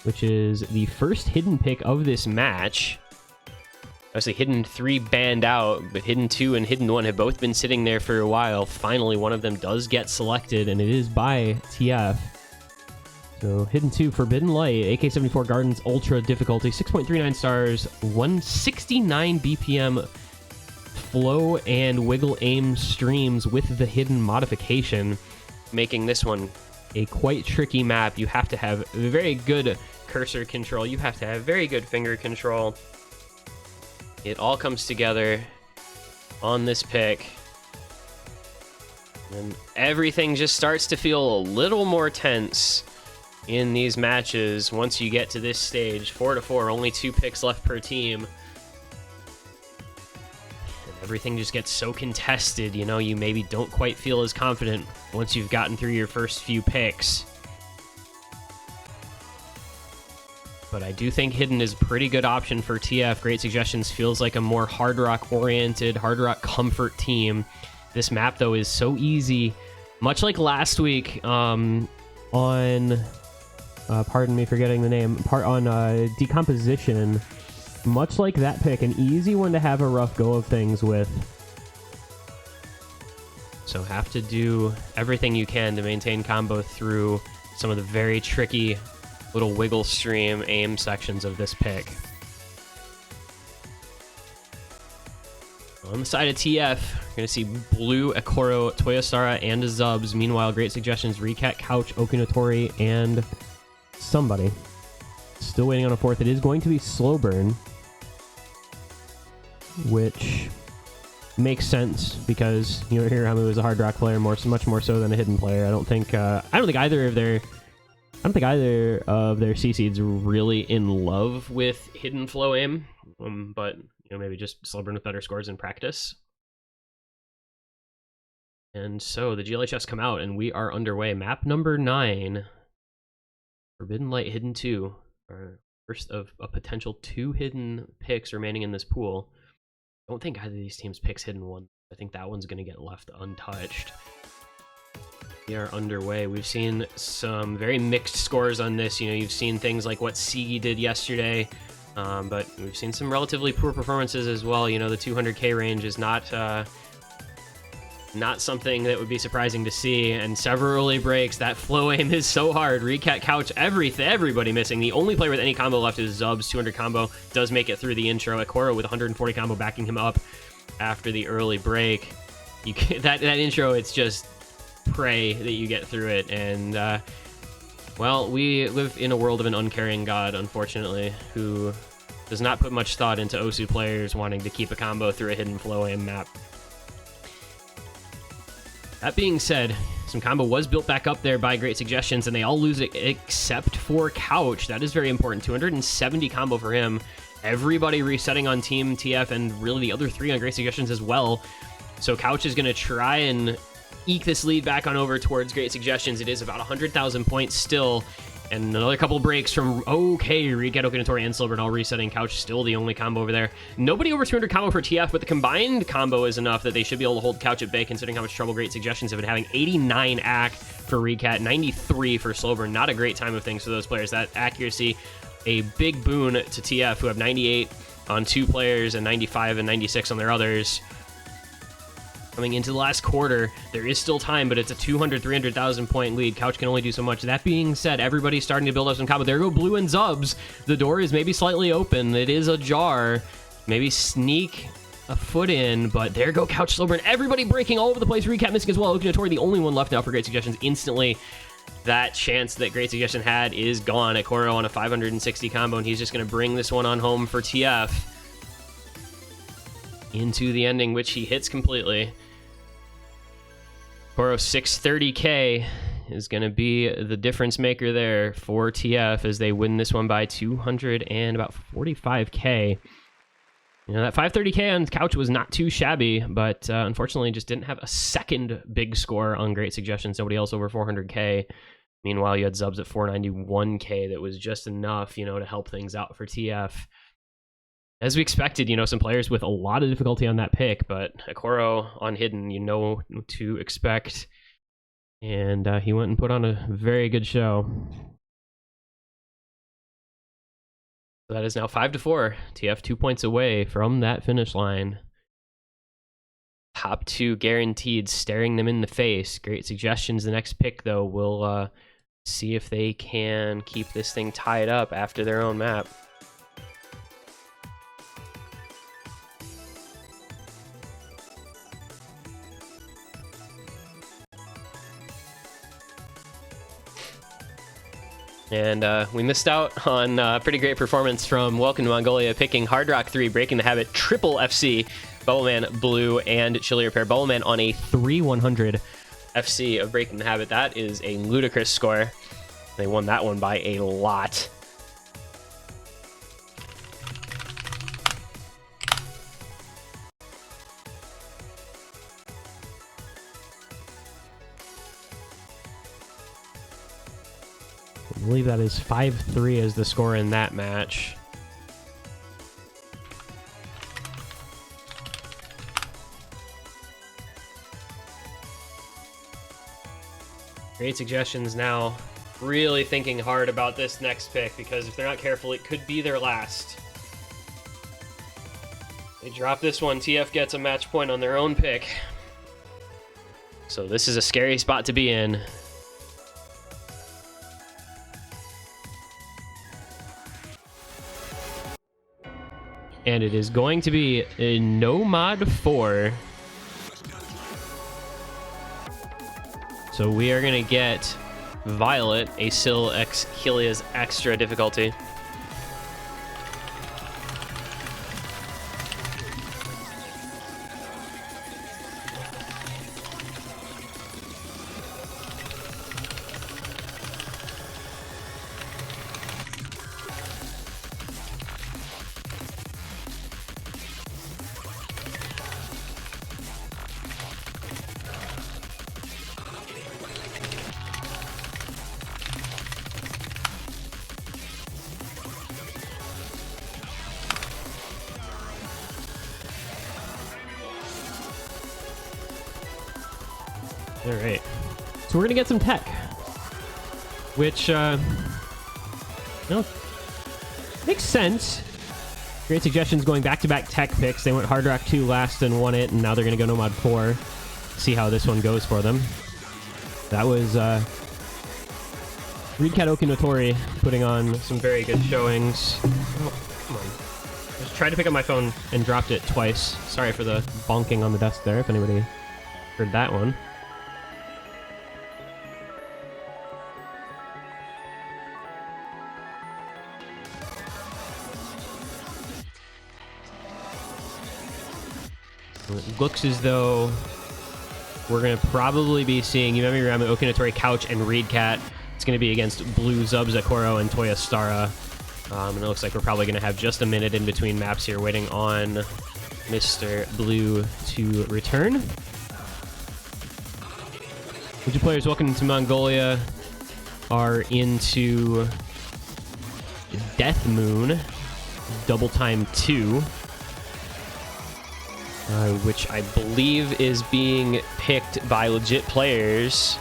which is the first hidden pick of this match. Obviously, Hidden 3 banned out, but Hidden 2 and Hidden 1 have both been sitting there for a while. Finally, one of them does get selected, and it is by TF. So, Hidden 2, Forbidden Light, AK-74 Gardens Ultra difficulty, 6.39 stars, 169 BPM flow and wiggle aim streams with the hidden modification, making this one a quite tricky map. You have to have very good cursor control. You have to have very good finger control. It all comes together on this pick. And everything just starts to feel a little more tense in these matches once you get to this stage. 4-4, only 2 picks left per team. And everything just gets so contested, you know, you maybe don't quite feel as confident once you've gotten through your first few picks. But I do think Hidden is a pretty good option for TF. Great Suggestions feels like a more hard rock oriented, hard rock comfort team. This map, though, is so easy. Much like last week on, pardon me for getting the name, on Decomposition. Much like that pick, an easy one to have a rough go of things with. So have to do everything you can to maintain combo through some of the very tricky little wiggle stream aim sections of this pick. On the side of TF, you're going to see Blue, Akoro, Toyosara, and Zubs. Meanwhile, Great Suggestions, Recat, Couch, Okinotori, and somebody. Still waiting on a 4th. It is going to be Slow Burn, which makes sense because Hiramu is a hard rock player, much more so than a hidden player. I don't think either of their C-Seeds are really in love with hidden flow aim, but maybe just Slow Burn with better scores in practice. And so the GLHS come out, and we are underway. Map number 9, Forbidden Light, Hidden 2, our first of a potential 2 hidden picks remaining in this pool. I don't think either of these teams picks Hidden 1. I think that one's going to get left untouched. We are underway. We've seen some very mixed scores on this. You've seen things like what Sigi did yesterday, but we've seen some relatively poor performances as well. The 200k range is not Not something that would be surprising to see, and several early breaks. That flow aim is so hard. Recat, Couch, everybody missing. The only player with any combo left is Zubs. 200 combo does make it through the intro. Ekoro with 140 combo backing him up after the early break. That intro, it's just pray that you get through it. And well, we live in a world of an uncaring god, unfortunately, who does not put much thought into Osu players wanting to keep a combo through a hidden flow aim map. That being said, some combo was built back up there by Great Suggestions, and they all lose it except for Couch. That is very important. 270 combo for him. Everybody resetting on Team TF, and really the other 3 on Great Suggestions as well. So Couch is going to try and eke this lead back on over towards Great Suggestions. It is about 100,000 points still. And another couple breaks from Recat, Okinatori, and Slowburn all resetting. Couch still the only combo over there. Nobody over 200 combo for TF, but the combined combo is enough that they should be able to hold Couch at bay, considering how much trouble Great Suggestions have been having. 89 AC for Recat, 93 for Slowburn. Not a great time of things for those players. That accuracy, a big boon to TF, who have 98 on 2 players and 95 and 96 on their others. Coming into the last quarter, there is still time, but it's a 200, 300,000 point lead. Couch can only do so much. That being said, everybody's starting to build up some combo. There go Blue and Zubs. The door is maybe slightly open. It is ajar. Maybe sneak a foot in, but there go Couch, Slowburn. Everybody breaking all over the place. Recat missing as well. Okinatori, the only one left now for Great Suggestions. Instantly, that chance that Great Suggestion had is gone. Ekoro on a 560 combo, and he's just going to bring this one on home for TF into the ending, which he hits completely. Ekoro 630k is going to be the difference maker there for TF as they win this one by 200 and about 45k. You know, that 530k on Couch was not too shabby, but unfortunately just didn't have a second big score on Great Suggestions. Nobody else over 400k. Meanwhile, you had Zubs at 491k. That was just enough, you know, to help things out for TF. As we expected, you know, some players with a lot of difficulty on that pick, but Ekoro on hidden, you know what to expect. And he went and put on a very good show. So that is now 5-4. TF 2 points away from that finish line. Top 2 guaranteed, staring them in the face. Great Suggestions. The next pick, though, we'll see if they can keep this thing tied up after their own map. And we missed out on a pretty great performance from Welcome to Mongolia, picking Hard Rock 3, Breaking the Habit, Triple FC, Bubbleman Blue, and Chili Repair. Bubbleman on a 3-100 FC of Breaking the Habit. That is a ludicrous score. They won that one by a lot. I believe that is 5-3 as the score in that match. Great Suggestions now really thinking hard about this next pick, because if they're not careful, it could be their last. They drop this one, TF gets a match point on their own pick. So this is a scary spot to be in. And it is going to be a no mod 4. So we are going to get Violet, a Syl X Helia's extra difficulty. All right, so we're gonna get some tech, which makes sense. Great Suggestions going back-to-back tech picks. They went Hard Rock 2 last and won it, and now they're gonna go Nomad 4. see how this one goes for them. That was Reedcat Okinotori putting on some very good showings. Oh, come on. I just tried to pick up my phone and dropped it twice. Sorry for the bonking on the desk there, if anybody heard that one. It looks as though we're going to probably be seeing Yumemi Ryamu, Okinotori, Couch, and Reedcat. It's going to be against Blue, Zubs, Akoro, and Toya Stara. And it looks like we're probably going to have just a minute in between maps here, waiting on Mr. Blue to return. Would you players, welcome to Mongolia, are into Death Moon, Double Time 2. Which I believe is being picked by legit players.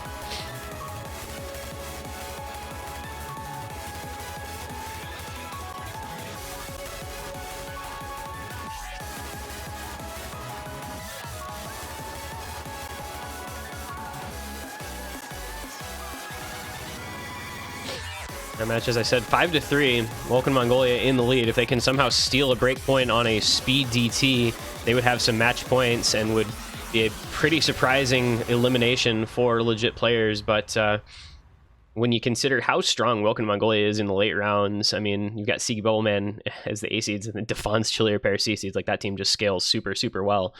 That match, as I said, 5-3. Vulcan Mongolia in the lead. If they can somehow steal a break point on a speed DT, they would have some match points and would be a pretty surprising elimination for legit players. But when you consider how strong Vulcan Mongolia is in the late rounds, I mean, you've got Sigi Bowman as the A seeds and then Defense Chilier pair C seeds. Like, that team just scales super, super well.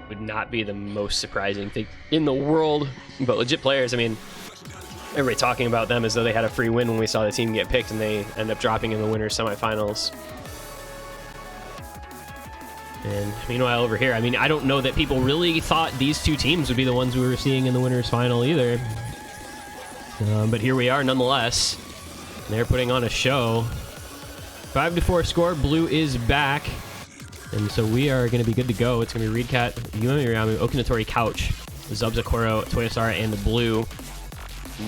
Would not be the most surprising thing in the world. But legit players, I mean, everybody talking about them as though they had a free win when we saw the team get picked, and they end up dropping in the winners semifinals. And meanwhile over here, I mean, I don't know that people really thought these two teams would be the ones we were seeing in the winners final either. But here we are nonetheless. They're putting on a show. 5-4 score. Blue is back. And so we are going to be good to go. It's going to be Reedcat, Yumemi Ryamu, Okinotori, Couch, Zubs, Akoro, Toya Stara, and the Blue.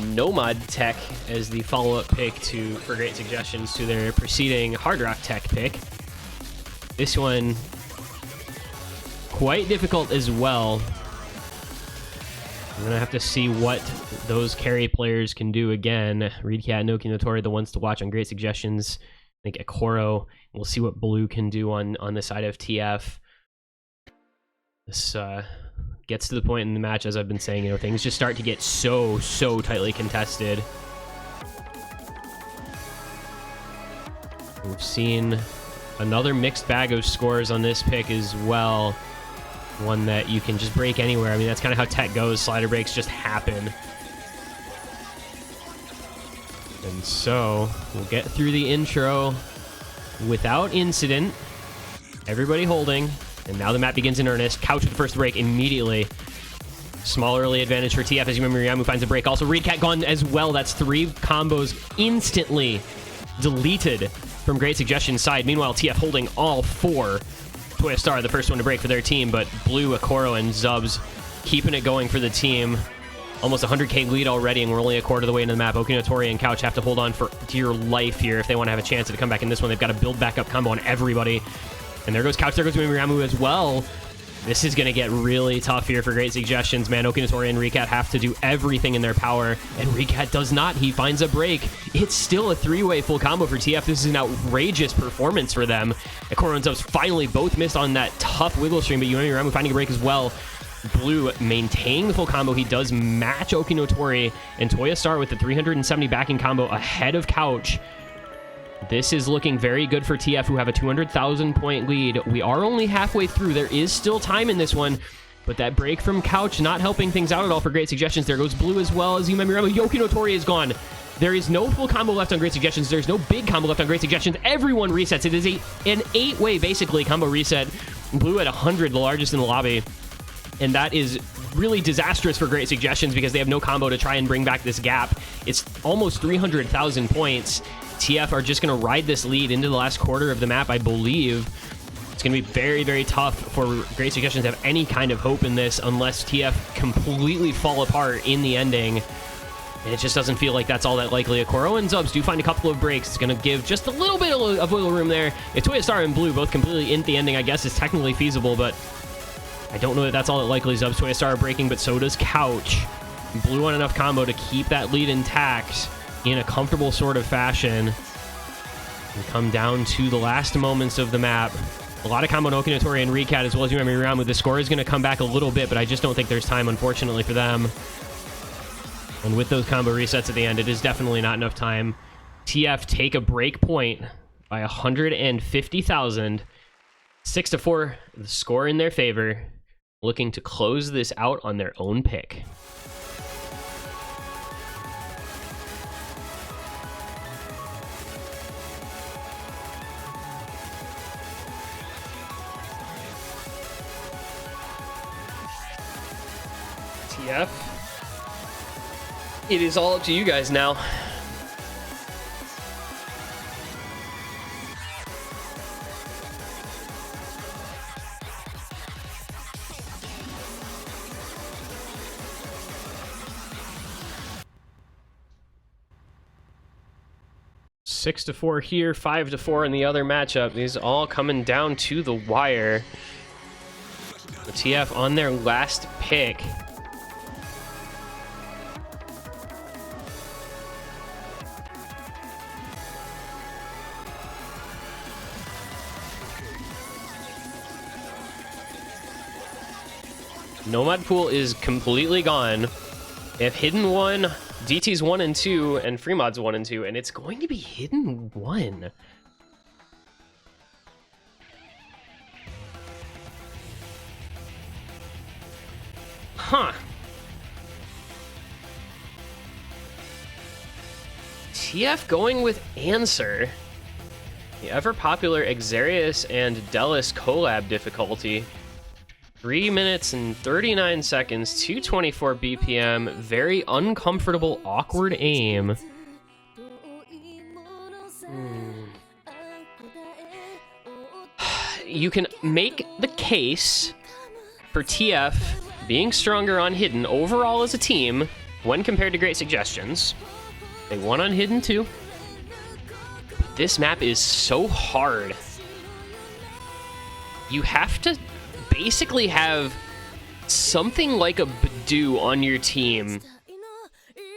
Nomad Tech as the follow-up pick for great suggestions to their preceding Hard Rock Tech pick. This one quite difficult as well. I'm gonna have to see what those carry players can do again. Reedcat and Okinotori, the ones to watch on great suggestions. I think Akoro. We'll see what Blue can do on the side of TF. This gets to the point in the match, as I've been saying, you know, things just start to get so tightly contested. We've seen another mixed bag of scores on this pick as well. One that you can just break anywhere. I mean, that's kind of how tech goes. Slider breaks just happen. And so we'll get through the intro without incident. Everybody holding. And now the map begins in earnest. Couch with the first break immediately. Small early advantage for TF as Yumemi Ryamu finds a break. Also, Reedcat gone as well. That's 3 combos instantly deleted from Great Suggestion's side. Meanwhile, TF holding all 4. Toya Stara, the first one to break for their team, but Blue, Akoro, and Zubs keeping it going for the team. Almost 100k lead already, and we're only a quarter of the way into the map. Okinotori and Couch have to hold on for dear life here if they want to have a chance to come back in this one. They've got to build back up combo on everybody. And there goes Couch, there goes Yumemi Ryamu as well. This is going to get really tough here for great suggestions, man. Okinotori and Reedcat have to do everything in their power, and Reedcat does not. He finds a break. It's still a 3-way full combo for TF. This is an outrageous performance for them. Akoro and Zubs finally both missed on that tough wiggle stream, but Yumemi Ryamu finding a break as well. Blue maintaining the full combo. He does match Okinotori, and Toya Stara with the 370 backing combo ahead of Couch. This is looking very good for TF, who have a 200,000 point lead. We are only halfway through. There is still time in this one, but that break from Couch not helping things out at all for great suggestions. There goes Blue as well as Yumemi Ryamu. Okinotori is gone. There is no full combo left on great suggestions. There's no big combo left on great suggestions. Everyone resets. It is an 8-way, basically, combo reset. Blue at 100, the largest in the lobby. And that is really disastrous for great suggestions because they have no combo to try and bring back this gap. It's almost 300,000 points. TF are just going to ride this lead into the last quarter of the map, I believe. It's going to be very, very tough for great suggestions to have any kind of hope in this unless TF completely fall apart in the ending. And it just doesn't feel like that's all that likely. Akoro and Zubs do find a couple of breaks. It's going to give just a little bit of wiggle room there. If Toya Stara and Blue both completely in the ending, I guess is technically feasible, but I don't know that that's all that likely. Zub's Toy Star breaking, but so does Couch. Blue on enough combo to keep that lead intact in a comfortable sort of fashion. And come down to the last moments of the map. A lot of combo no Okinotori and Recat as well as Yumemi Ramu. The score is going to come back a little bit, but I just don't think there's time, unfortunately, for them. And with those combo resets at the end, it is definitely not enough time. TF take a break point by 150,000. 6-4, the score in their favor. Looking to close this out on their own pick. TF. It is all up to you guys now. Six to 4 here, 5-4 in the other matchup. These all coming down to the wire. The TF on their last pick. Nomad Pool is completely gone. They have Hidden 1, DT's 1 and 2, and Freemod's 1 and 2, and it's going to be Hidden 1. Huh. TF going with Answer. The ever-popular Xarius and Delis collab difficulty. 3 minutes and 39 seconds, 224 BPM, very uncomfortable, awkward aim. You can make the case for TF being stronger on Hidden overall as a team when compared to Great Suggestions. They won on Hidden too. But this map is so hard. You have to basically have something like a Badoo on your team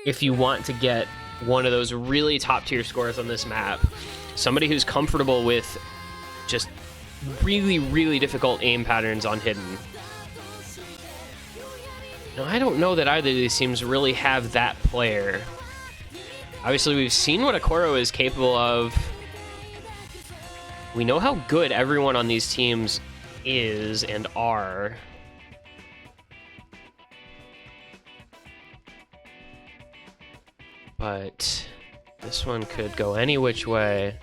if you want to get one of those really top tier scores on this map. Somebody who's comfortable with just really, really difficult aim patterns on Hidden. Now, I don't know that either of these teams really have that player. Obviously, we've seen what Akoro is capable of. We know how good everyone on these teams is and are. But this one could go any which way.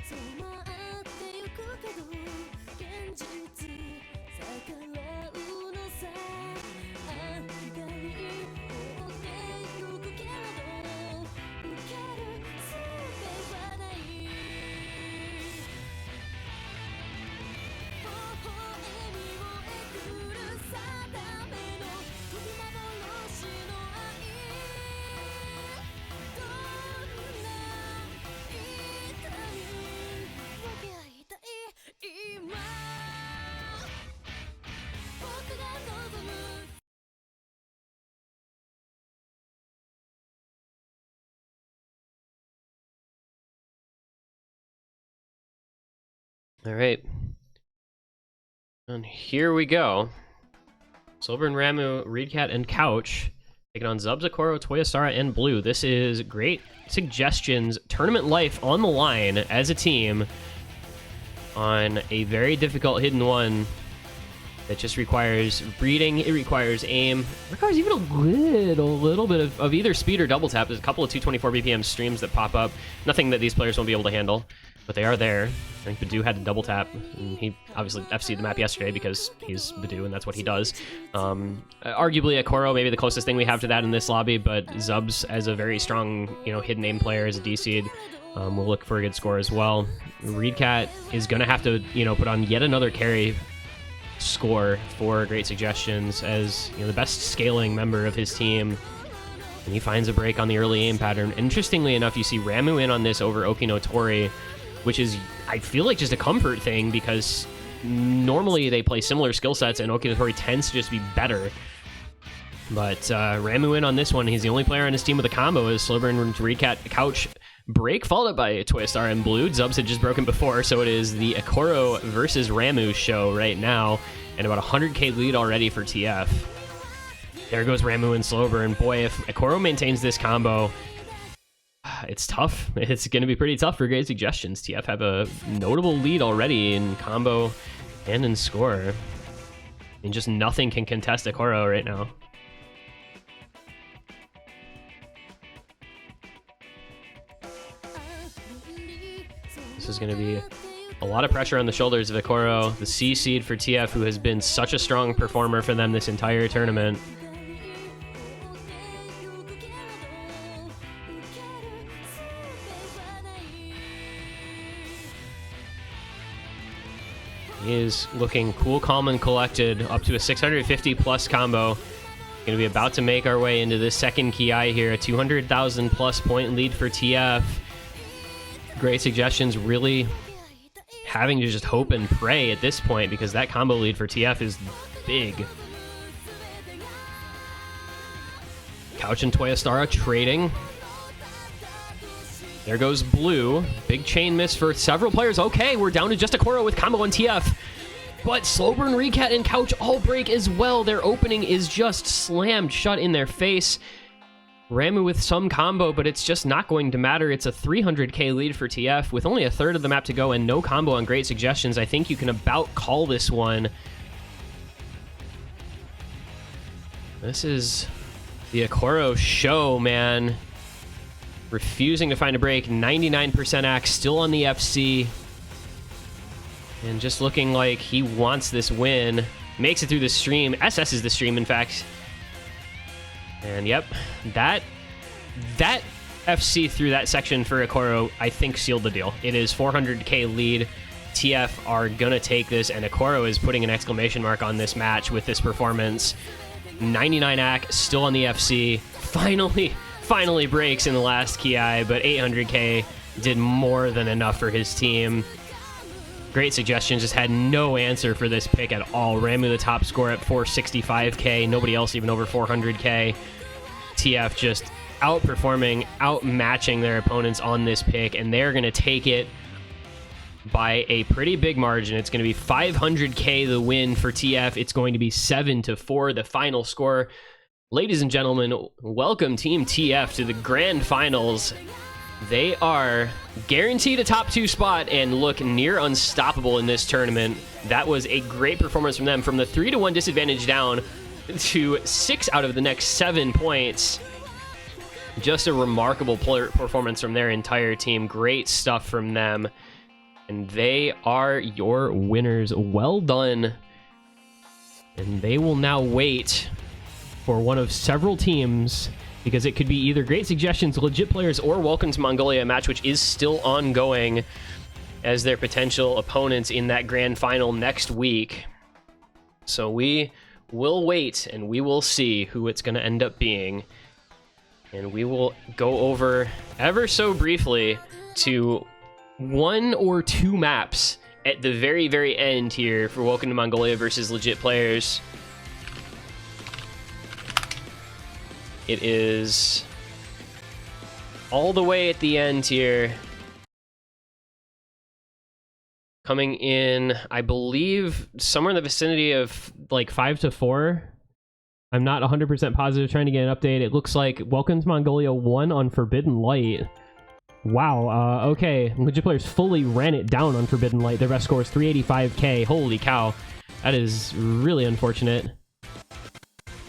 All right. And here we go. Silver and Ramu, Reedcat, and Couch taking on Zubs, Akoro, Toyosara, and Blue. This is Great Suggestions tournament life on the line as a team on a very difficult Hidden 1 that just requires reading, it requires aim, it requires even a little bit of either speed or double tap. There's a couple of 224 BPM streams that pop up. Nothing that these players won't be able to handle, but they are there. I think Badoo had to double tap, and he obviously FC'd the map yesterday because he's Badoo and that's what he does. Arguably Akoro, maybe the closest thing we have to that in this lobby, but Zubs as a very strong, hidden aim player as a D-seed, will look for a good score as well. Reedcat is going to have to, put on yet another carry score for Great Suggestions as the best scaling member of his team, and he finds a break on the early aim pattern. Interestingly enough, you see Ramu in on this over Okinotori, which is, I feel like, just a comfort thing because normally they play similar skill sets, and Okinatori tends to just be better. But Ramu in on this one. He's the only player on his team with a combo as Slowburn Reed Cat Couch break, followed up by a twist. RM Blue. Zubs had just broken before, so it is the Akoro versus Ramu show right now, and about 100k lead already for TF. There goes Ramu and Slowburn. Boy, if Akoro maintains this combo, it's tough. It's going to be pretty tough for Great Suggestions. TF have a notable lead already in combo and in score, and just nothing can contest Akoro right now. This is going to be a lot of pressure on the shoulders of Akoro, the C seed for TF, who has been such a strong performer for them this entire tournament. He is looking cool, calm, and collected, up to a 650 plus combo. Going to be about to make our way into this second Ki here, a 200,000 plus point lead for TF. Great Suggestions really having to just hope and pray at this point, because that combo lead for TF is big. Couch and Toyostara trading. There goes Blue. Big chain miss for several players. Okay, we're down to just Akoro with combo on TF. But Slowburn, Recat, and Couch all break as well. Their opening is just slammed shut in their face. Ramu with some combo, but it's just not going to matter. It's a 300k lead for TF with only a third of the map to go and no combo on Great Suggestions. I think you can about call this one. This is the Akoro show, man. Refusing to find a break. 99% axe, still on the FC. And just looking like he wants this win. Makes it through the stream. SS is the stream, in fact. And yep, that FC through that section for Akoro, I think, sealed the deal. It is 400k lead. TF are gonna take this, and Akoro is putting an exclamation mark on this match with this performance. 99 AC, still on the FC. Finally breaks in the last Ki, but 800k did more than enough for his team. Great Suggestions just had no answer for this pick at all. Ramu the top score at 465k. Nobody else even over 400k. TF just outperforming, outmatching their opponents on this pick, and they're going to take it by a pretty big margin. It's going to be 500k the win for TF. It's going to be 7-4 the final score. Ladies and gentlemen, welcome Team TF to the grand finals. They are guaranteed a top 2 spot and look near unstoppable in this tournament. That was a great performance from them, from the 3-1 disadvantage down to 6 out of the next 7 points. Just a remarkable performance from their entire team. Great stuff from them. And they are your winners. Well done. And they will now wait for one of several teams, because it could be either Great Suggestions, Legit Players, or Welcome to Mongolia, a match which is still ongoing as their potential opponents in that grand final next week. So we will wait and we will see who it's going to end up being. And we will go over ever so briefly to 1 or 2 maps at the very, very end here for Welcome to Mongolia versus Legit Players. It is all the way at the end here. Coming in, I believe, somewhere in the vicinity of like 5-4. I'm not 100% positive, trying to get an update. It looks like Welcome to Mongolia won on Forbidden Light. Wow, okay. Legit Players fully ran it down on Forbidden Light. Their best score is 385k. Holy cow. That is really unfortunate.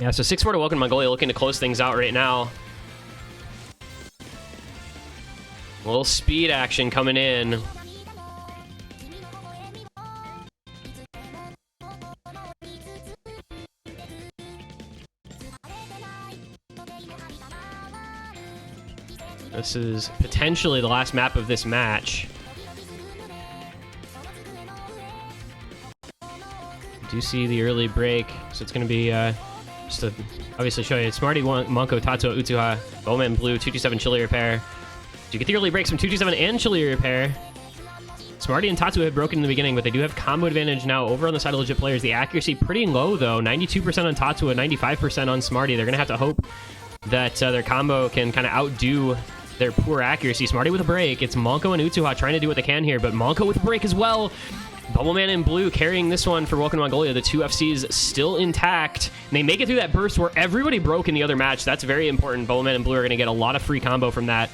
Yeah, so 6-4 to Welcome to Mongolia, looking to close things out right now. A little speed action coming in. This is potentially the last map of this match. Do see the early break, so it's going to be just to obviously show you. Smarty, Monko, Tatsuo, Utsuha, Bowman Blue, 227 Chili Repair. Do you get the early breaks from 227 and Chili Repair? Smarty and Tatsu had broken in the beginning, but they do have combo advantage now over on the side of legit players. The accuracy pretty low, though. 92% on Tatsu, 95% on Smarty. They're going to have to hope that their combo can kind of outdo their poor accuracy. Smarty with a break. It's Monko and Utsuha trying to do what they can here, but Monko with a break as well. Bubbleman and Blue carrying this one for Welcome to Mongolia. The two FCs still intact. And they make it through that burst where everybody broke in the other match. That's very important. Bubbleman and Blue are going to get a lot of free combo from that.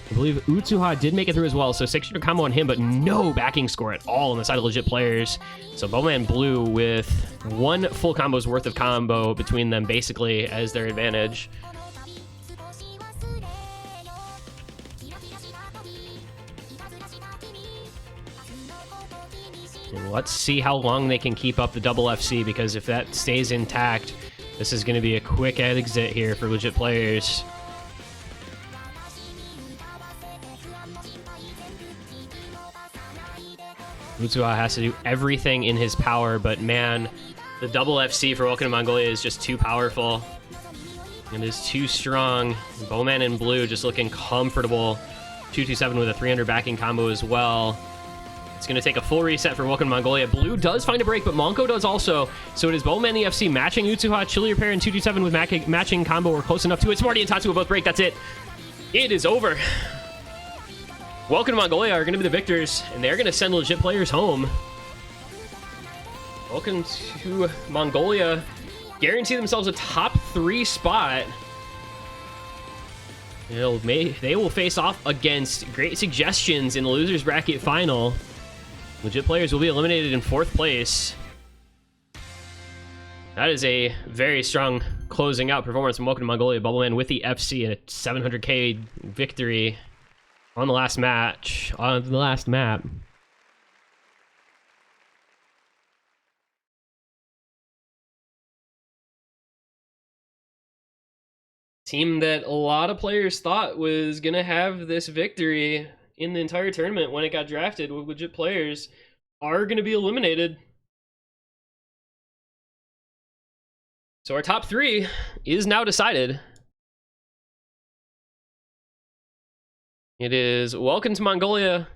I believe Utsuha did make it through as well, so 600 combo on him, but no backing score at all on the side of legit players. So Bubbleman and Blue with one full combo's worth of combo between them basically as their advantage. Let's see how long they can keep up the double FC, because if that stays intact, this is going to be a quick exit here for legit players. Utsuha has to do everything in his power, but man, the double FC for Welcome to Mongolia is just too powerful. It is too strong. Bowman and Blue just looking comfortable. 227 with a 300 backing combo as well. It's going to take a full reset for Welcome to Mongolia. Blue does find a break, but Monko does also. So it is Bowman the FC matching Utsuha, Chili Repair, and 227 with matching combo. We're close enough to it. Smarty and Tatsu will both break. That's it. It is over. Welcome to Mongolia are going to be the victors, and they're going to send legit players home. Welcome to Mongolia. Guarantee themselves a top 3 spot. They will face off against Great Suggestions in the losers bracket final. Legit players will be eliminated in 4th place. That is a very strong closing out performance from Welcome to Mongolia. Bubbleman with the FC and a 700k victory on the last match, on the last map. Team that a lot of players thought was going to have this victory in the entire tournament when it got drafted with legit players are going to be eliminated. So our top 3 is now decided. It is Welcome to Mongolia.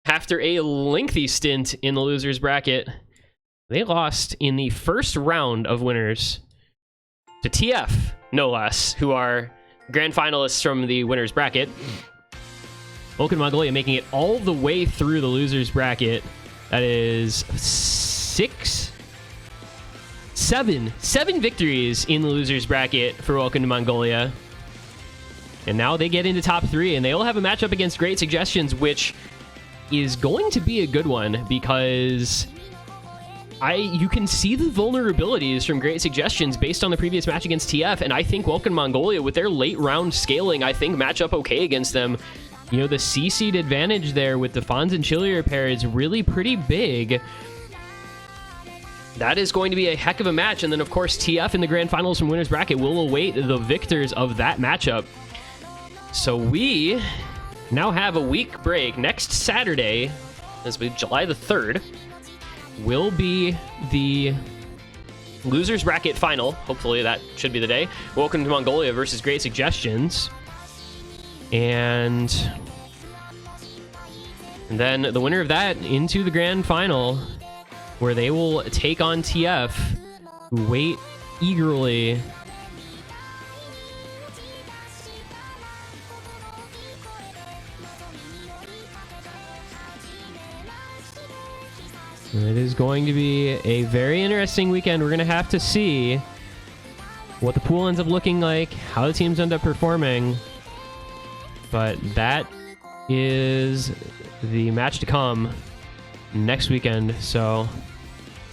After a lengthy stint in the losers bracket, they lost in the first round of winners to TF, no less, who are grand finalists from the winners bracket. Welcome to Mongolia making it all the way through the losers bracket. That is 7 victories in the losers bracket for Welcome to Mongolia. And now they get into top 3, and they'll have a matchup against Great Suggestions, which is going to be a good one, because you can see the vulnerabilities from Great Suggestions based on the previous match against TF, and I think Welcome to Mongolia, with their late round scaling, I think match up okay against them. You know, the C-seed advantage there with the Fonz and Chili Repair is really pretty big. That is going to be a heck of a match, and then of course TF in the grand finals from winners bracket will await the victors of that matchup. So we now have a week break. Next Saturday, this will be July the 3rd, will be the losers bracket final. Hopefully that should be the day. Welcome to Mongolia versus Great Suggestions. And then the winner of that into the grand final, where they will take on TF, who wait eagerly. It is going to be a very interesting weekend. We're going to have to see what the pool ends up looking like, how the teams end up performing. But that is the match to come next weekend. So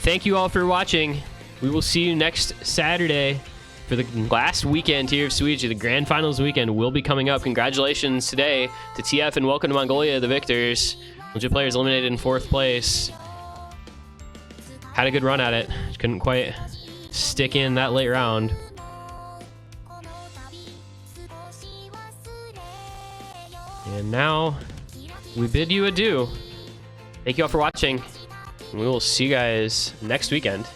thank you all for watching. We will see you next Saturday for the last weekend here of Suiji. The grand finals weekend will be coming up. Congratulations today to TF and Welcome to Mongolia, the victors. Legit players eliminated in 4th place. Had a good run at it. Couldn't quite stick in that late round. And now we bid you adieu. Thank you all for watching. We will see you guys next weekend.